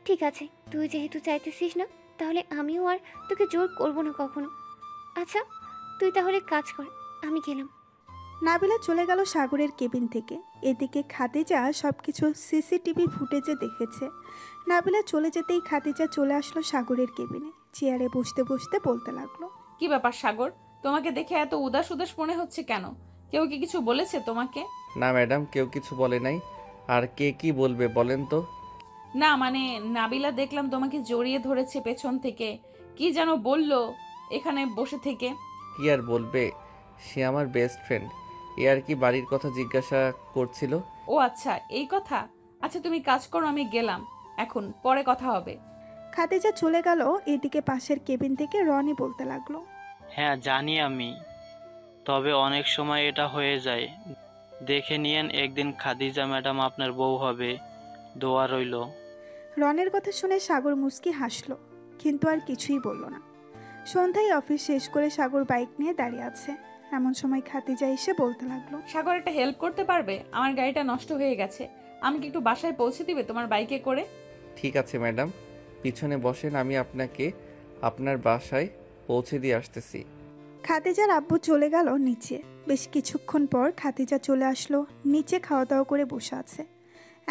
ঠিক আছে, তুই যেহেতু চাইতেছিস না, তাহলে আমিও আর তোকে জোর করবো না কখনো। আচ্ছা, তুই তাহলে কাজ কর, আমি গেলাম। নাবিলা চলে গেল সাগরের কেবিন থেকে। এদিকে খাতিজা সবকিছু সিসিটিভি ফুটেজে দেখেছে। নাবিলা চলে যেতেই খাতিজা চলে আসলো সাগরের কেবিনে। চেয়ারে বসতে বসতে বলতে লাগলো, কি ব্যাপার সাগর, তোমাকে দেখে এত উদাস উদাস মনে হচ্ছে কেন? কেউ কি কিছু বলেছে তোমাকে? না ম্যাডাম, কেউ কিছু বলে নাই। আর কে কি বলবে বলেন তো? না মানে নাবিলা দেখলাম তোমাকে জড়িয়ে ধরেছে পেছন থেকে, কি যেন বললো এখানে বসে থেকে। কি আর বলবে, সে আমার বেস্ট ফ্রেন্ড। এ আর কি বাড়ির কথা জিজ্ঞাসা করছিল। ও আচ্ছা, এই কথা। আচ্ছা তুমি কাজ করো, আমি গেলাম, এখন পরে কথা হবে। খাতিজা চলে গেল। এদিকে পাশের কেবিন থেকে রনি বলতে লাগলো, হ্যাঁ জানি আমি, তবে অনেক সময় এটা হয়ে যায়। দেখে নিয়েন, একদিন খাদিজা ম্যাডাম আপনার বউ হবে। দোয়া রইল। রনের কথা শুনে সাগর মুচকি হাসলো, কিন্তু আর কিছুই বলল না। সন্ধ্যায় অফিস শেষ করে সাগর বাইক নিয়ে দাঁড়িয়ে আছে। এমন সময় খাতিজা এসে বলতে লাগলো, সাগর একটা হেল্প করতে পারবে? আমার গাড়িটা নষ্ট হয়ে গেছে, আমাকে একটু বাসায় পৌঁছে দিবে তোমার বাইকে করে? ঠিক আছে ম্যাডাম, পিছনে বসেন, আমি আপনাকে আপনার বাসায় পৌঁছে দিয়ে আসতেছি। খাদিজার আব্বু চলে গেল নিচে। বেশ কিছুক্ষণ পর খাদিজা চলে আসলো, নিচে খাওয়া দাওয়া করে বসে আছে।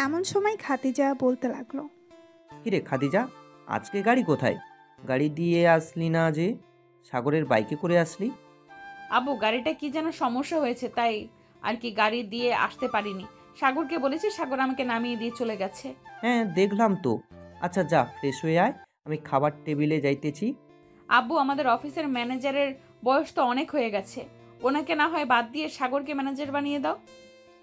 এমন সময় খাদিজা বলতে লাগলো, কিরে খাদিজা, আজকে গাড়ি কোথায়? গাড়ি দিয়ে আসলি না যে, সাগরের বাইকে করে আসলি? আব্বু গাড়িটা কি যেন সমস্যা হয়েছে, তাই আর কি গাড়ি দিয়ে আসতে পারিনি। সাগরকে বলেছি, সাগর আমাকে নামিয়ে দিয়ে চলে গেছে। হ্যাঁ দেখলাম তো। আচ্ছা যা, ফ্রেশ হয়ে আয়, আমি খাবার টেবিলে যাইতেছি। আব্বু আমাদের অফিসের ম্যানেজারের বয়স তো অনেক হয়ে গেছে, ওনাকে না হয় বাদ দিয়ে সাগরকে ম্যানেজার বানিয়ে দাও।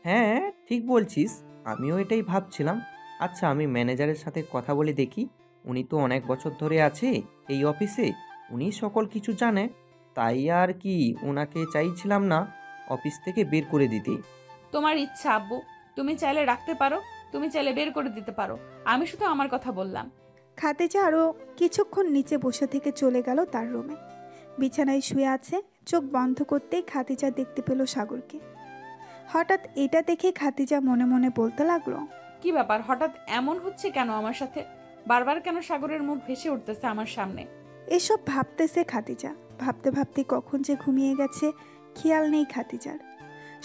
হ্যাঁ ঠিক বলছিস, আমিও এটাই ভাবছিলাম। আচ্ছা আমি ম্যানেজারের সাথে কথা বলে দেখি, উনি তো অনেক বছর ধরে আছে এই অফিসে, উনি সকল কিছু জানে। তাই আর কি, ওনাকে চাইছিলাম না অফিস থেকে বের করে দিতে। তোমার ইচ্ছা আব্বু, তুমি চাইলে রাখতে পারো, তুমি চাইলে বের করে দিতে পারো, আমি শুধু আমার কথা বললাম। খাদিজা আরও কিছুক্ষণ নিচে বসে থেকে চলে গেল তার রুমে। বিছানায় শুয়ে আছে, চোখ বন্ধ করতেই খাদিজা দেখতে পেল সাগরকে। হঠাৎ এটা দেখে খাদিজা মনে মনে বলতে লাগলো, কি ব্যাপার, হঠাৎ এমন হচ্ছে কেন আমার সাথে? বারবার কেন সাগরের মুখ ভেসে উঠতেছে আমার সামনে? এসব ভাবতেছে খাদিজা। ভাবতে ভাবতে কখন যে ঘুমিয়ে গেছে খেয়াল নেই খাদিজার।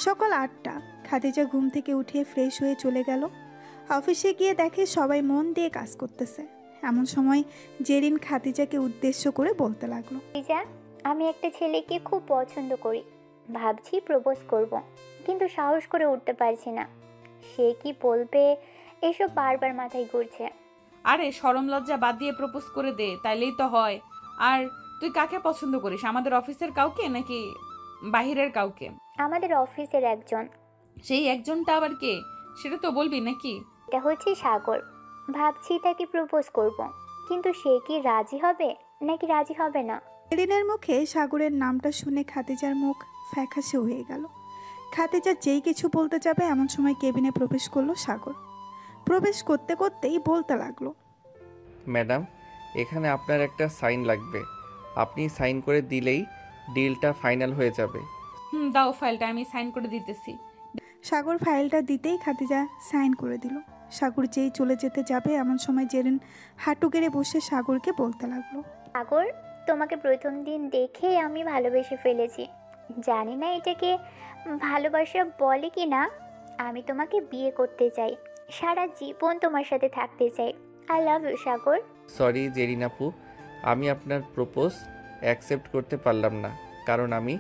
সকাল 8টা। খাদিজা ঘুম থেকে উঠে ফ্রেশ হয়ে চলে গেল। অফিসে গিয়ে দেখে সবাই মন দিয়ে কাজ করতেছে। এমন সময় জেরিন খাদিজাকে উদ্দেশ্য করে বলতে লাগলো, খাদিজা, আমি একটা ছেলেকে খুব পছন্দ করি, ভাবছি প্রপোজ করব, কিন্তু সাহস করে উঠতে পারছি না। সে কি বলবে এসব বারবার মাথায় ঘুরছে। আরে শরম লজ্জা বাদ দিয়ে প্রপোজ করে দে, তাইলেই তো হয়। আর তুই কাকে পছন্দ করিস, আমাদের অফিসের কাউকে নাকি বাহিরের কাউকে? আমাদের অফিসের একজন। সেই একজনটা আবার কে, সেটা তো বলবি নাকি? এটা হচ্ছে সাগর। ভাবছি তাকে প্রপোজ করব, কিন্তু সে কি রাজি হবে নাকি রাজি হবে না। জেরিনের মুখে সাগরের নামটা শুনে খাদিজার মুখ ফ্যাকাশে হয়ে গেল। খাদিজা যেই কিছু বলতে যাবে এমন সময় কেবিনে প্রবেশ করলো সাগর। প্রবেশ করতে করতেই বলতে লাগলো, ম্যাডাম, এখানে আপনার একটা সাইন লাগবে। আপনি সাইন করে দিলেই ডিলটা ফাইনাল হয়ে যাবে। দাও ফাইলটা, আমি সাইন করে দিতেছি। সাগর ফাইলটা দিতেই খাদিজা সাইন করে দিল। সাগর যেই চলে যেতে যাবে এমন সময় জেরিন হাঁটু গেড়ে বসে সাগরকে বলতে লাগলো, সাগর, তোমাকে প্রথম দিন দেখে আমি ভালোবেসে ফেলেছি। জানি না এটাকে ভালোবাসা বলে কি না। আমি তোমাকে বিয়ে করতে চাই, সারা জীবন তোমার সাথে থাকতে চাই। I love you Sagar. Sorry Jerin আপু, আমি আপনার প্রপোজ অ্যাকসেপ্ট করতে পারলাম না, কারণ আমি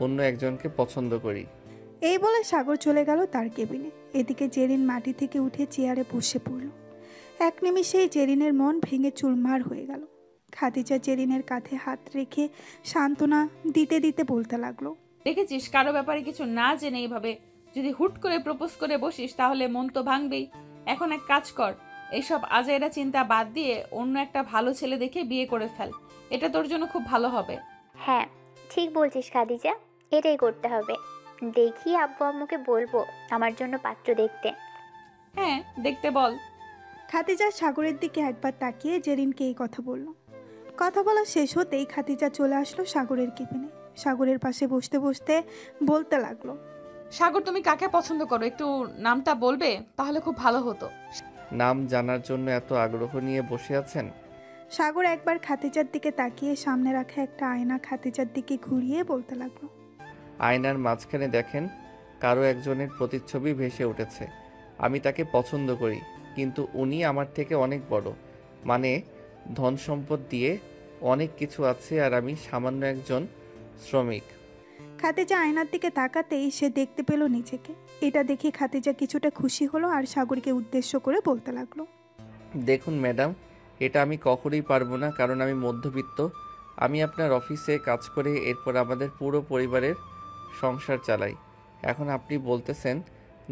অন্য একজনকে পছন্দ করি। এই বলে সাগর চলে গেল তার কেবিনে। এদিকে জেরিন মাটি থেকে উঠে চেয়ারে বসে পড়ল। এক নিমিষেই জেরিনের মন ভেঙে চুরমার হয়ে গেল। খাদিজা জেরিনের কাঁধে হাত রেখে সান্ত্বনা দিতে দিতে বলতে লাগলো, দেখেছিস, কারো ব্যাপারে কিছু না জেনে এইভাবে যদি হুট করে প্রপোজ করে বসিস তাহলে মন তো ভাঙবেই। এখন এক কাজ কর, এইসব আজাইরা চিন্তা বাদ দিয়ে অন্য একটা ভালো ছেলে দেখে বিয়ে করে ফেল, এটা তোর জন্য খুব ভালো হবে। হ্যাঁ ঠিক বলছিস খাদিজা, এটাই করতে হবে। দেখি আব্বু আম্মুকে বলবো আমার জন্য পাত্র দেখতে। হ্যাঁ দেখতে বল। খাদিজা সাগরের দিকে একবার তাকিয়ে জেরিনকে এই কথা বলল। কথা বলা শেষ হতেই খাদিজা চলে আসলো সাগরের কেবিনে। সাগরের পাশে বসতে বসতে বলতে লাগলো, সাগর, তুমি কাকে পছন্দ করো, একটু নামটা বলবে তাহলে খুব ভালো হতো। নাম জানার জন্য এত আগ্রহ নিয়ে বসে আছেন? সাগর একবার খাদিজার দিকে তাকিয়ে সামনে রাখা একটা আয়না খাদিজার দিকে ঘুরিয়ে বলতে লাগলো, আয়নার মাঝখানে দেখেন কারো একজনের প্রতিচ্ছবি ভেসে উঠেছে। আমি তাকে পছন্দ করি, কিন্তু উনি আমার থেকে অনেক বড়, মানে ধন সম্পদ দিয়ে অনেক কিছু আছে, আর আমি সামান্য একজন শ্রমিক। খাদিজা আয়নার দিকে তাকাতেই সে দেখতে পেল নিজেকে। এটা দেখে খাদিজা কিছুটা খুশি হলো আর সাগরকে উদ্দেশ্য করে বলতে লাগলো, দেখুন ম্যাডাম, এটা আমি কখনোই পারবো না, কারণ আমি মধ্যবিত্ত। আমি আপনার অফিসে কাজ করে এরপর আমাদের পুরো পরিবারের সংসার চালাই। এখন আপনি বলতেছেন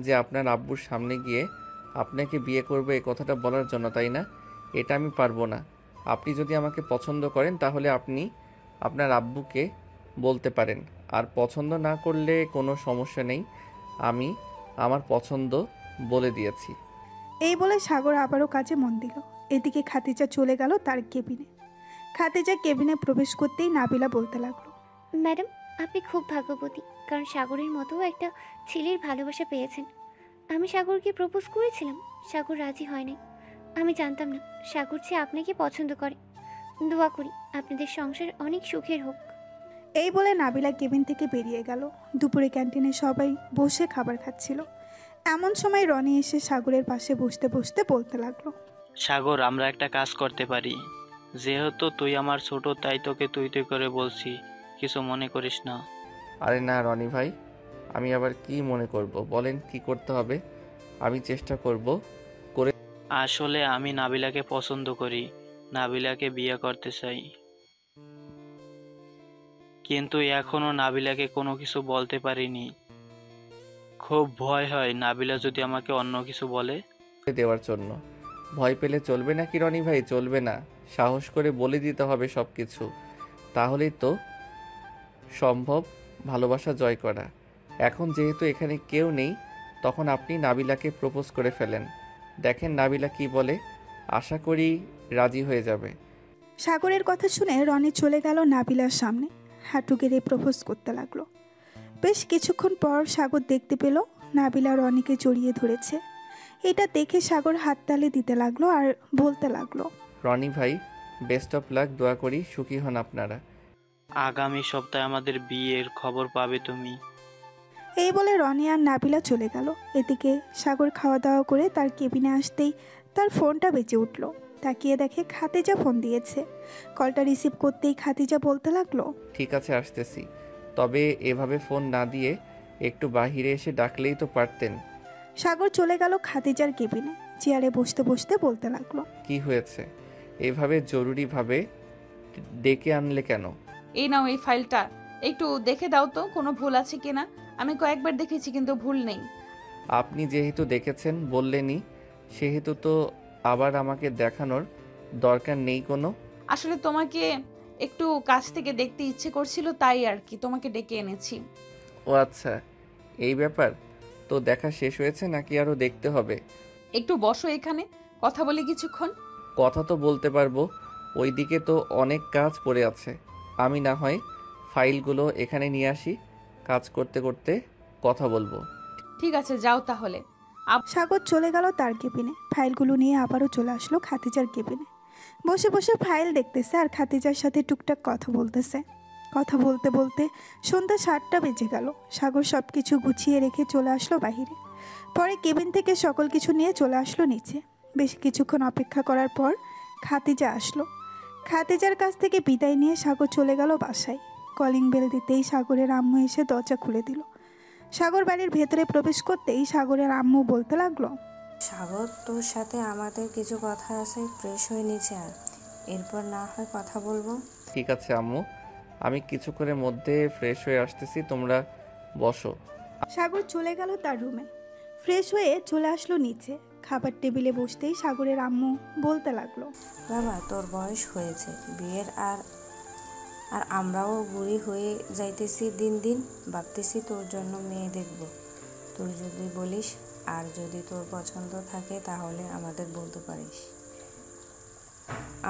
যে আপনার আব্বুর সামনে গিয়ে আপনাকে বিয়ে করবে এই কথাটা বলার জন্য, তাই না? এটা আমি পারবো না। আপনি যদি আমাকে পছন্দ করেন তাহলে আপনি আপনার আব্বুকে বলতে পারেন, আর পছন্দ না করলে কোনো সমস্যা নেই, আমি আমার পছন্দ বলে দিয়েছি। এই বলে সাগর আবারও কাজে মন দিল। এদিকে খাদিজা চলে গেল তার কেবিনে। খাদিজা কেবিনে প্রবেশ করতেই নাবিলা বলতে লাগলো, ম্যাডাম, আপনি খুব ভাগ্যবতী, কারণ সাগরের মতো একটা ছেলের ভালোবাসা পেয়েছেন। আমি সাগরকে প্রপোজ করেছিলাম, সাগর রাজি হয়নি। আমি জানতাম না সাগর যে আপনাকে পছন্দ করে। দোয়া করি আপনাদের সংসার অনেক সুখের হোক। এই বলে নাবিলা কেবিন থেকে বেরিয়ে গেল। দুপুরে ক্যান্টিনে সবাই বসে খাবার খাচ্ছিল। এমন সময় রনি এসে সাগরের পাশে বসতে বসতে বলতে লাগলো, সাগর, আমরা একটা কাজ করতে পারি। যেহেতু তুই আমার ছোট, তাই তোকে তুই তুই করে বলছি, কিছু মনে করিস না। আরে না রনি ভাই, আমি আবার কি মনে করব? বলেন কি করতে হবে, আমি চেষ্টা করব। আসলে আমি নাবিলাকে পছন্দ করি, নাবিলাকে বিয়ে করতে চাই, কিন্তু এখনো নাবিলাকে কোনো কিছু বলতে পারিনি। খুব ভয় হয় নাবিলা যদি আমাকে অন্য কিছু বলে। দেওয়ার জন্য ভয় পেলে চলবে না কি রনি ভাই? চলবে না, সাহস করে বলে দিতে হবে সব কিছু। তাহলেই তো সম্ভব ভালোবাসা জয় করা। এখন যেহেতু এখানে কেউ নেই, তখন আপনি নাবিলাকে প্রপোজ করে ফেলেন। দেখেন নাবিলা কি বলে, আশা করি রাজি হয়ে যাবে। সাগরের কথা শুনে রনি চলে গেল নাবিলার সামনে, হাঁটু গেড়ে প্রপোজ করতে লাগলো। বেশ কিছুক্ষণ পর সাগর দেখতে পেল নাবিলা রনিকে জড়িয়ে ধরেছে। এটা দেখে সাগর হাততালি দিতে লাগলো আর বলতে লাগলো, রনি ভাই, বেস্ট অফ লাক, দোয়া করি সুখী হন আপনারা। আগামী সপ্তাহে আমাদের বিয়ের খবর পাবে তুমি। এই বলে রনি আর নাবিলা চলে গেল। এদিকে সাগর খাওয়া দাওয়া করে তার কেবিনে আসতেই তার ফোনটা বেজে উঠল। তাকিয়ে দেখে খাতিজা ফোন দিয়েছে। কলটা রিসিভ করতেই খাতিজা বলতে লাগলো, ঠিক আছে আসতেছি, তবে এভাবে ফোন না দিয়ে একটু বাহিরে এসে ডাকলেই তো পারতেন। সাগর চলে গেল খাতিজার কেবিনে, চেয়ারে বসতে বসতে বলতে লাগলো, কি হয়েছে? এভাবে জরুরিভাবে ডেকে আনলে কেন? এই নাও এই ফাইলটা, একটু দেখে দাও তো কোনো ভুল আছে কিনা। আমি কয়েকবার দেখেছি কিন্তু ভুল নেই। আপনি যেহেতু দেখেছেন বললেনই, সেহেতু তো আবার আমাকে দেখানোর দরকার নেই কোনো। আসলে তোমাকে একটু কাছ থেকে দেখতে ইচ্ছে করছিল, তাই আর কি তোমাকে ডেকে এনেছি। ও আচ্ছা, এই ব্যাপার। তো দেখা শেষ হয়েছে নাকি আরও দেখতে হবে? একটু বসো এখানে, কথা বলি কিছুক্ষণ। কথা তো বলতে পারবো, ওইদিকে তো অনেক কাজ পড়ে আছে। আমি না হয় ফাইলগুলো এখানে নিয়ে আসি, কাজ করতে করতে কথা বলবো। ঠিক আছে, যাও তাহলে। সাগর চলে গেল তার কেবিনে। ফাইলগুলো নিয়ে আবারও চলে আসলো খাতিজার কেবিনে। বসে বসে ফাইল দেখতেছে আর খাতিজার সাথে টুকটাক কথা বলতেছে। কথা বলতে বলতে সন্ধ্যা 7টা বেজে গেল। সাগর সব কিছু গুছিয়ে রেখে চলে আসলো বাহিরে। পরে কেবিন থেকে সকল কিছু নিয়ে চলে আসলো নিচে। বেশ কিছুক্ষণ অপেক্ষা করার পর খাতিজা আসলো। খাতিজার কাছ থেকে বিদায় নিয়ে সাগর চলে গেল বাসায়। কলিং বেল দিতেই সাগরের আম্মু এসে দরজা খুলে দিল। সাগর বাড়ির ভেতরে প্রবেশ করতেই সাগরের আম্মু বলতে লাগলো, সাগর, তোর সাথে আমাদের কিছু কথা আছে, ফ্রেশ হয়ে নিচে আর এরপর না হয় কথা বলবো। ঠিক আছে আম্মু, আমি কিছুক্ষণের মধ্যে ফ্রেশ হয়ে আসতেছি, তোমরা বসো। সাগর চলে গেল তার রুমে। ফ্রেশ হয়ে চলে আসলো নিচে। খাবার টেবিলে বসতেই সাগরের আম্মু বলতে লাগলো, বাবা, তোর বয়স হয়েছে বিয়ের, আর আর আমরাও বুড়ি হয়ে যাইতেছি দিন দিন। ভাবতেছি তোর জন্য মেয়ে দেখব। তুই যদি বলিস, আর যদি তোর পছন্দ থাকে তাহলে আমাদের বলতে পারিস।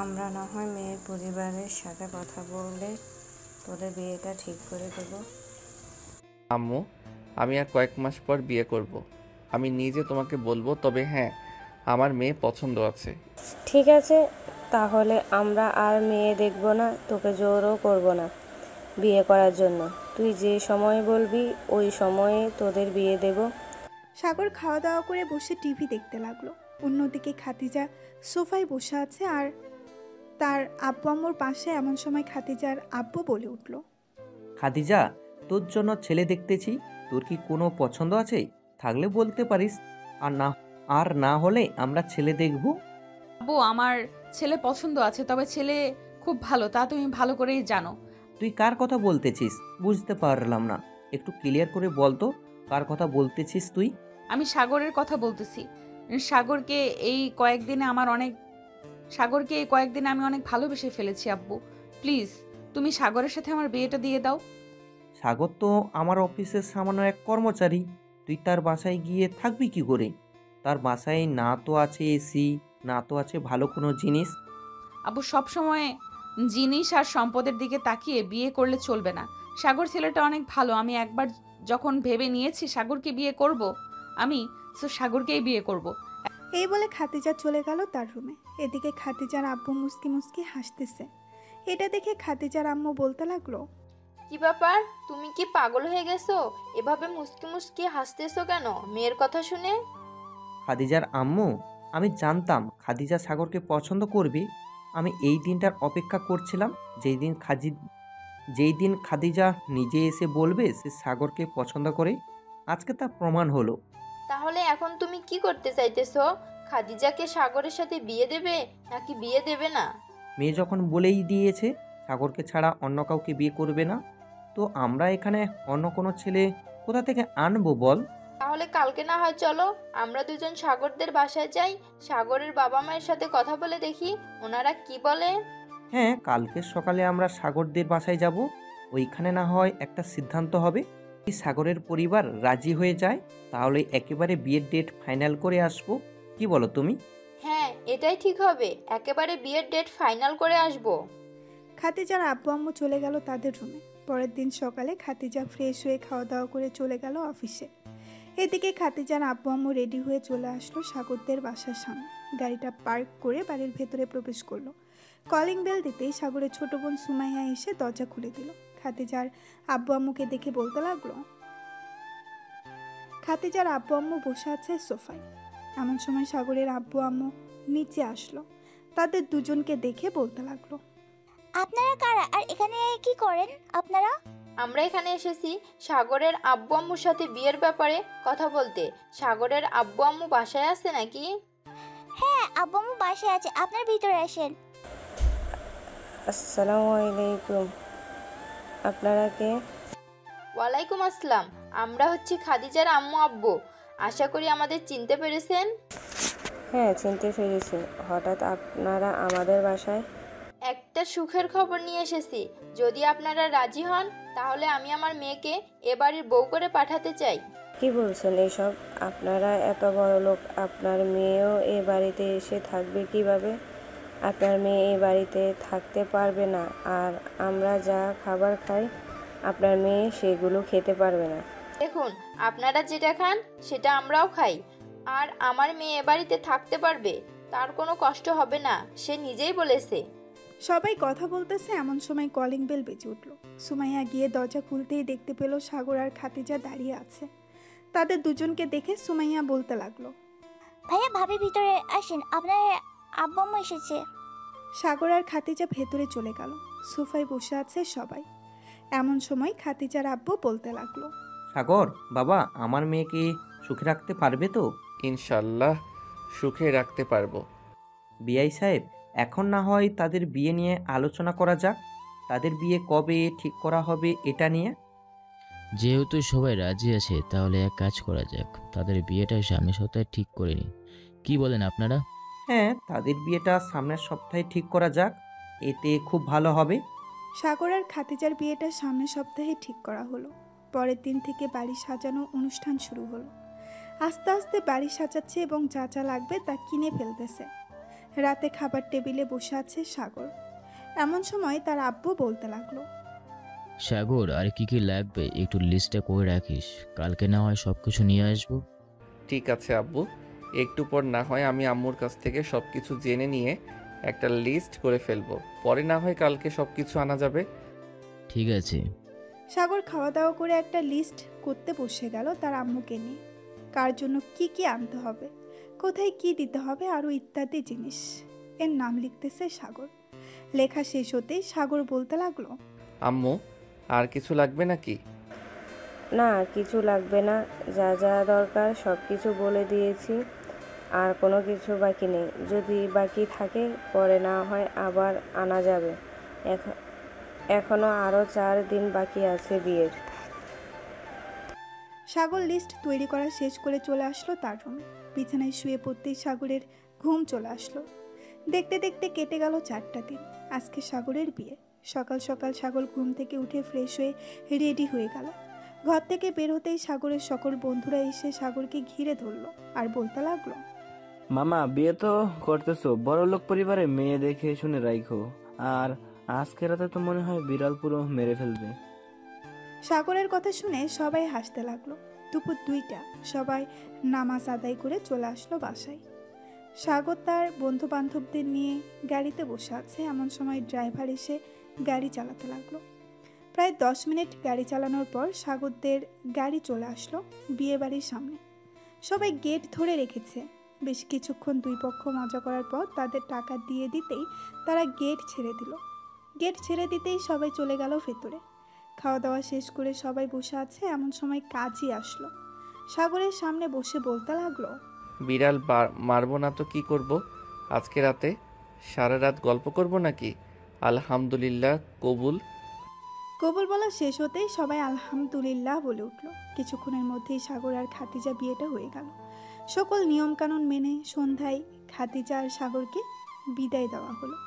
আমরা না হয় মেয়ের পরিবারের সাথে কথা বলে তোদের বিয়েটা ঠিক করে দেব। আম্মু, আমি আর কয়েক মাস পর বিয়ে করব। আমি নিজে তোমাকে বলবো, তবে হ্যাঁ, আমার মেয়ে পছন্দ আছে। ঠিক আছে, তাহলে আমরা আর মেয়ে দেখব না, তোকে জোরও করব না বিয়ে করার জন্য। তুই যে সময় বলবি ওই সময়ে তোদের বিয়ে দেব। সাগর খাওয়া দাওয়া করে বসে টিভি দেখতে লাগলো। অন্যদিকে খাতিজা সোফায় বসে আছে আর তার আব্বু আম্মুর পাশে। এমন সময় খাতিজার আব্বু বলে উঠল, খাদিজা, তোর জন্য ছেলে দেখতেছি। তোর কি কোনো পছন্দ আছে? থাকলে বলতে পারিস, আর না হলে আমরা ছেলে দেখব। আব্বু, আমার ছেলে পছন্দ আছে, তবে ছেলে খুব ভালো, তা তুমি ভালো করেই জানো। তুই কার কথা বলতেছিস? বুঝতে পারলাম না, একটু ক্লিয়ার করে বল তো, কার কথা বলতেছিস তুই? আমি সাগরের কথা বলতেছি। সাগরকে এই কয়েকদিনে আমি অনেক ভালোবেসে ফেলেছি আব্বু। প্লিজ তুমি সাগরের সাথে আমার বিয়েটা দিয়ে দাও। সাগর তো আমার অফিসের সামান্য এক কর্মচারী। তুই তার বাসায় গিয়ে থাকবি কি করে? তার বাসায় না তো আছে এসি, না তো আছে ভালো কোনো জিনিস। আব্বু, সবসময় জিনিস আর সম্পদের দিকে তাকিয়ে বিয়ে করলে চলবে না। সাগর ছেলেটা অনেক ভালো। আমি একবার যখন ভেবে নিয়েছি সাগরকে বিয়ে করব, আমি সাগরকেই বিয়ে করব। এই বলে খাতিজা চলে গেল তার রুমে। এদিকে খাতিজার আব্বু মুস্কি মুস্কি হাসতেছে। এটা দেখে খাতিজার আম্মু বলতে লাগলো, কি ব্যাপার, তুমি কি পাগল হয়ে গেছো? এভাবে মুচকি মুচকি হাসতেছো কেন মেয়ের কথা শুনে? খাদিজার আম্মু, আমি জানতাম খাদিজা সাগরকে পছন্দ করবে। আমি এই দিনটার অপেক্ষা করছিলাম, যেই দিন খাদিজা নিজে এসে বলবে সে সাগরকে পছন্দ করে। আজকে তা প্রমাণ হলো। তাহলে এখন তুমি কি করতে চাইতেছো? খাদিজাকে সাগরের সাথে বিয়ে দেবে নাকি বিয়ে দেবে না? মেয়ে যখন বলেই দিয়েছে সাগরকে ছাড়া অন্য কাউকে বিয়ে করবে না, তো আমরা এখানে অন্য কোনো ছেলে কোথা থেকে আনবো বল? তাহলে কালকে না হয় চলো, আমরা দুজন সাগরদের বাসায় যাই, সাগরের বাবা মায়ের সাথে কথা বলে দেখি ওনারা কি বলে। হ্যাঁ, কালকে সকালে আমরা সাগরদের বাসায় যাব। ওইখানে না হয় একটা সিদ্ধান্ত হবে। যদি সাগরের পরিবার রাজি হয়ে যায় তাহলে একেবারে বিয়ের ডেট ফাইনাল করে আসবো। কি বলো তুমি? হ্যাঁ, এটাই ঠিক হবে, একেবারে বিয়ের ডেট ফাইনাল করে আসবো। খাতিজার আব্বু আম্মু চলে গেল তাদের রুমে। পরের দিন সকালে খাতিজা ফ্রেশ হয়ে খাওয়া দাওয়া করে চলে গেল অফিসে। এদিকে খাতিজার আব্বু আম্মু রেডি হয়ে চলে আসলো সাগরদের বাসার সামনে। গাড়িটা পার্ক করে বাড়ির ভেতরে প্রবেশ করলো। কলিং বেল দিতেই সাগরের ছোট বোন সুমাইয়া এসে দরজা খুলে দিল। খাতিজার আব্বু আম্মুকে দেখে বলতে লাগলো, খাতিজার আব্বু আম্মু বসে আছে সোফায়। এমন সময় সাগরের আব্বু আম্মু নিচে আসলো। তাদের দুজনকে দেখে বলতে লাগলো, আপনারা কারা আর এখানে কি করেন আপনারা? আমরা এখানে এসেছি সাগরের আব্বু আম্মুর সাথে বিয়ের ব্যাপারে কথা বলতে। সাগরের আব্বু আম্মু বাসায় আছে নাকি? হ্যাঁ, আব্বু আম্মু বাসায় আছে, আপনার ভিতরে আসেন। আসসালামু আলাইকুম, আপনারা কে? ওয়ালাইকুম আসসালাম, আমরা হচ্ছি খাদিজার আম্মু আব্বু। আশা করি আমাদের চিনতে পেরেছেন। হ্যাঁ, চিনতে পেরেছি। হঠাৎ আপনারা আমাদের বাসায়? একটা সুখের খবর নিয়ে এসেছি, যদি আপনারা রাজি হন তাহলে আমি আমার মেয়েকে এ বাড়ির বউ করে পাঠাতে চাই। কি বলছেন এসব? আপনারা এত বড় লোক, আপনার মেয়েও এ বাড়িতে এসে থাকবে কিভাবে? আপনার মেয়ে এই বাড়িতে থাকতে পারবে না, আর আমরা যা খাবার খাই আপনার মেয়ে সেগুলো খেতে পারবে না। দেখুন, আপনারা যেটা খান সেটা আমরাও খাই, আর আমার মেয়ে এ বাড়িতে থাকতে পারবে, তার কোনো কষ্ট হবে না, সে নিজেই বলেছে। সবাই কথা বলতেছে এমন সময় কলিং বেল বেজে উঠল। সুমাইয়া গিয়ে দরজা খুলতেই দেখতে পেল সাগর আর খাতিজা দাঁড়িয়ে আছে। তাদের দুজনকে দেখে সুমাইয়া বলতে লাগলো, ভাইয়া ভাবি ভিতরে আসেন, আপনার আব্বু আম্মু এসেছে। সাগর আর খাতিজা ভেতরে চলে গেল। সোফায় বসে আছে সবাই। এমন সময় খাতিজার আব্বু বলতে লাগলো, সাগর বাবা, আমার মেয়েকে সুখে রাখতে পারবে তো? ইনশাল্লাহ সুখে রাখতে পারবো। বিআই সাহেব, এখন না হয় তাদের বিয়ে নিয়ে আলোচনা করা যাক। তাদের বিয়ে কবে ঠিক করা হবে এটা নিয়ে। যেহেতু সবাই রাজি আছে তাহলে এক কাজ করা যাক, তাদের বিয়েটা সামনের সপ্তাহে ঠিক করে নিই। কি বলেন আপনারা? হ্যাঁ, তাদের বিয়েটা সামনের সপ্তাহে ঠিক করা যাক, এতে খুব ভালো হবে। সাগর আর খাতিজার বিয়েটা সামনের সপ্তাহে ঠিক করা হলো। পরের দিন থেকে বাড়ি সাজানো অনুষ্ঠান শুরু হলো। আস্তে আস্তে বাড়ি সাজাচ্ছে এবং যা যা লাগবে তা কিনে ফেলতেছে। রাতে খাবার টেবিলে বসে আছে সাগর। এমন সময় তার আব্বু বলতে লাগলো, সাগর, আর কি কি লাগবে একটু লিস্টটা করে রাখিস, কালকে না হয় সব কিছু নিয়ে আসবো। ঠিক আছে আব্বু, একটু পর না হয় আমি আম্মুর কাছ থেকে সব কিছু জেনে নিয়ে একটা লিস্ট করে ফেলবো, পরে না হয় কালকে সব কিছু আনা যাবে। ঠিক আছে। সাগর খাওয়া দাওয়া করে একটা লিস্ট করতে বসে গেল তার আম্মুকে নিয়ে। কার জন্য কি কি আনতে হবে, কোথায় কি দিতে হবে, আরও ইত্যাদি জিনিস এর নাম লিখতেছে সাগর। লেখা শেষ হতেই সাগর বলতে লাগলো, আম্মু, আর কিছু লাগবে নাকি? না, কিছু লাগবে না, যা যা দরকার সব কিছু বলে দিয়েছি, আর কোনো কিছু বাকি নেই। যদি বাকি থাকে পরে না হয় আবার আনা যাবে। এখনো আরও 4 দিন বাকি আছে বিয়ের। সাগর লিস্ট তৈরি করা শেষ করে চলে আসলো তার রুমে। বিছানায় শুয়ে পড়তেই সাগরের ঘুম চলে আসলো। দেখতে দেখতে কেটে গেল 4টা দিন। আজকে সাগরের বিয়ে। সকাল সকাল সাগর ঘুম থেকে উঠে ফ্রেশ হয়ে রেডি হয়ে গেল। ঘর থেকে বের হতেই সাগরের সকল বন্ধুরা এসে সাগরকে ঘিরে ধরলো আর বলতে লাগলো, মামা, বিয়ে তো করতেছো, বড় লোক পরিবারে মেয়ে দেখে শুনে রাখো, আর আজকে রাতে তো মনে হয় বিড়াল পুরো মেরে ফেলবে। সাগরের কথা শুনে সবাই হাসতে লাগলো। দুপুর 2টা সবাই নামাজ আদায় করে চলে আসলো বাসায়। সাগর তার বন্ধু বান্ধবদের নিয়ে গাড়িতে বসে আছে। এমন সময় ড্রাইভার এসে গাড়ি চালাতে লাগলো। প্রায় 10 মিনিট গাড়ি চালানোর পর সাগরদের গাড়ি চলে আসলো বিয়ে বাড়ির সামনে। সবাই গেট ধরে রেখেছে। বেশ কিছুক্ষণ দুই পক্ষ মজা করার পর তাদের টাকা দিয়ে দিতেই তারা গেট ছেড়ে দিল। গেট ছেড়ে দিতেই সবাই চলে গেল ভেতরে। খাওয়া দাওয়া শেষ করে সবাই বসে আছে, এমন সময় কাজী আসলো। সাগরের সামনে বসে বলতে লাগলো, বিড়াল মারবো না তো কি করব? আজকে রাতে সারা রাত গল্প করব নাকি? আলহামদুলিল্লাহ, কবুল। কবুল বলা শেষ হতেই সবাই আলহামদুলিল্লাহ বলে উঠল। কিছুক্ষণের মধ্যেই সাগর আর খাতিজা বিয়েটা হয়ে গেল। সকল নিয়মকানুন মেনে সন্ধ্যায় খাতিজা আর সাগরকে বিদায় দেওয়া হলো।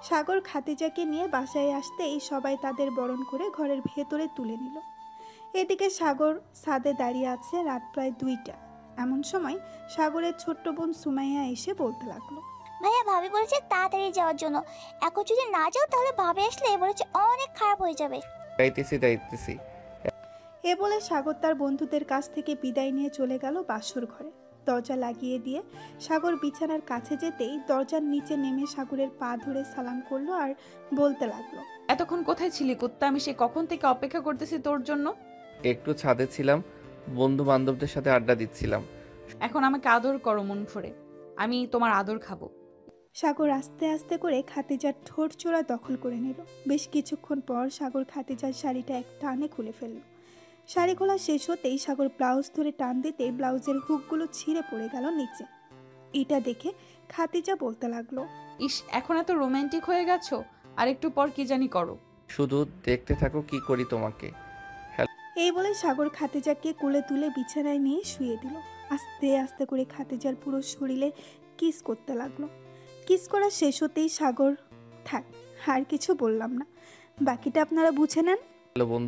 সাগর খাতিজাকে নিয়ে বাসায় আসতেই সবাই তাদের বরণ করে ঘরের ভেতরে তুলে নিল। এদিকে সাগর ছাদে দাঁড়িয়ে আছে, রাত প্রায় 2টা। এমন সময় সাগরের ছোট্ট বোন সুমাইয়া এসে বলতে লাগলো, ভাইয়া ভাবি বলেছে তাড়াতাড়ি যাওয়ার জন্য, এখন যদি না যাও তাহলে ভাবি আসলে বলেছে অনেক খারাপ হয়ে যাবে। যাইতেছি। এ বলে সাগর তার বন্ধুদের কাছ থেকে বিদায় নিয়ে চলে গেল বাসর ঘরে। দরজা লাগিয়ে দিয়ে সাগর বিছানার কাছে যেতেই দরজার নিচে নেমে সাগরের পা ধরে সালাম করলো আর বলতে লাগলো, এতক্ষণ কোথায় ছিলি কুত্তা? আমি সে কখন থেকে অপেক্ষা করতেছি তোর জন্য। একটু ছাদে ছিলাম, বন্ধু বান্ধবদের সাথে আড্ডা দিচ্ছিলাম। এখন আমাকে আদর করো মন ভরে, আমি তোমার আদর খাবো। সাগর আস্তে আস্তে করে খাতিজার ঠোঁট চোরা দখল করে নিল। বেশ কিছুক্ষণ পর সাগর খাতিজার শাড়িটা এক টানে খুলে ফেলল। শাড়ি খোলা শেষ হতেই সাগর ব্লাউজ ধরে টান দিতে ব্লাউজের হুকগুলো ছিঁড়ে পড়ে গেল নিচে। এটা দেখে খাতিজা বলতে লাগলো, ইস, এখন এত রোমান্টিক হয়ে গেছো, আর একটু পর কি জানি করো। শুধু দেখতে থাকো কি করি তোমাকে। এই বলে সাগর খাতিজাকে কোলে তুলে বিছানায় নিয়ে শুয়ে দিল। আস্তে আস্তে করে খাতিজার পুরো শরীরে কিস করতে লাগলো। কিস করা শেষ হতেই সাগর, থাক আর কিছু বললাম না, বাকিটা আপনারা বুঝে নেন। হ্যালো বন্ধু।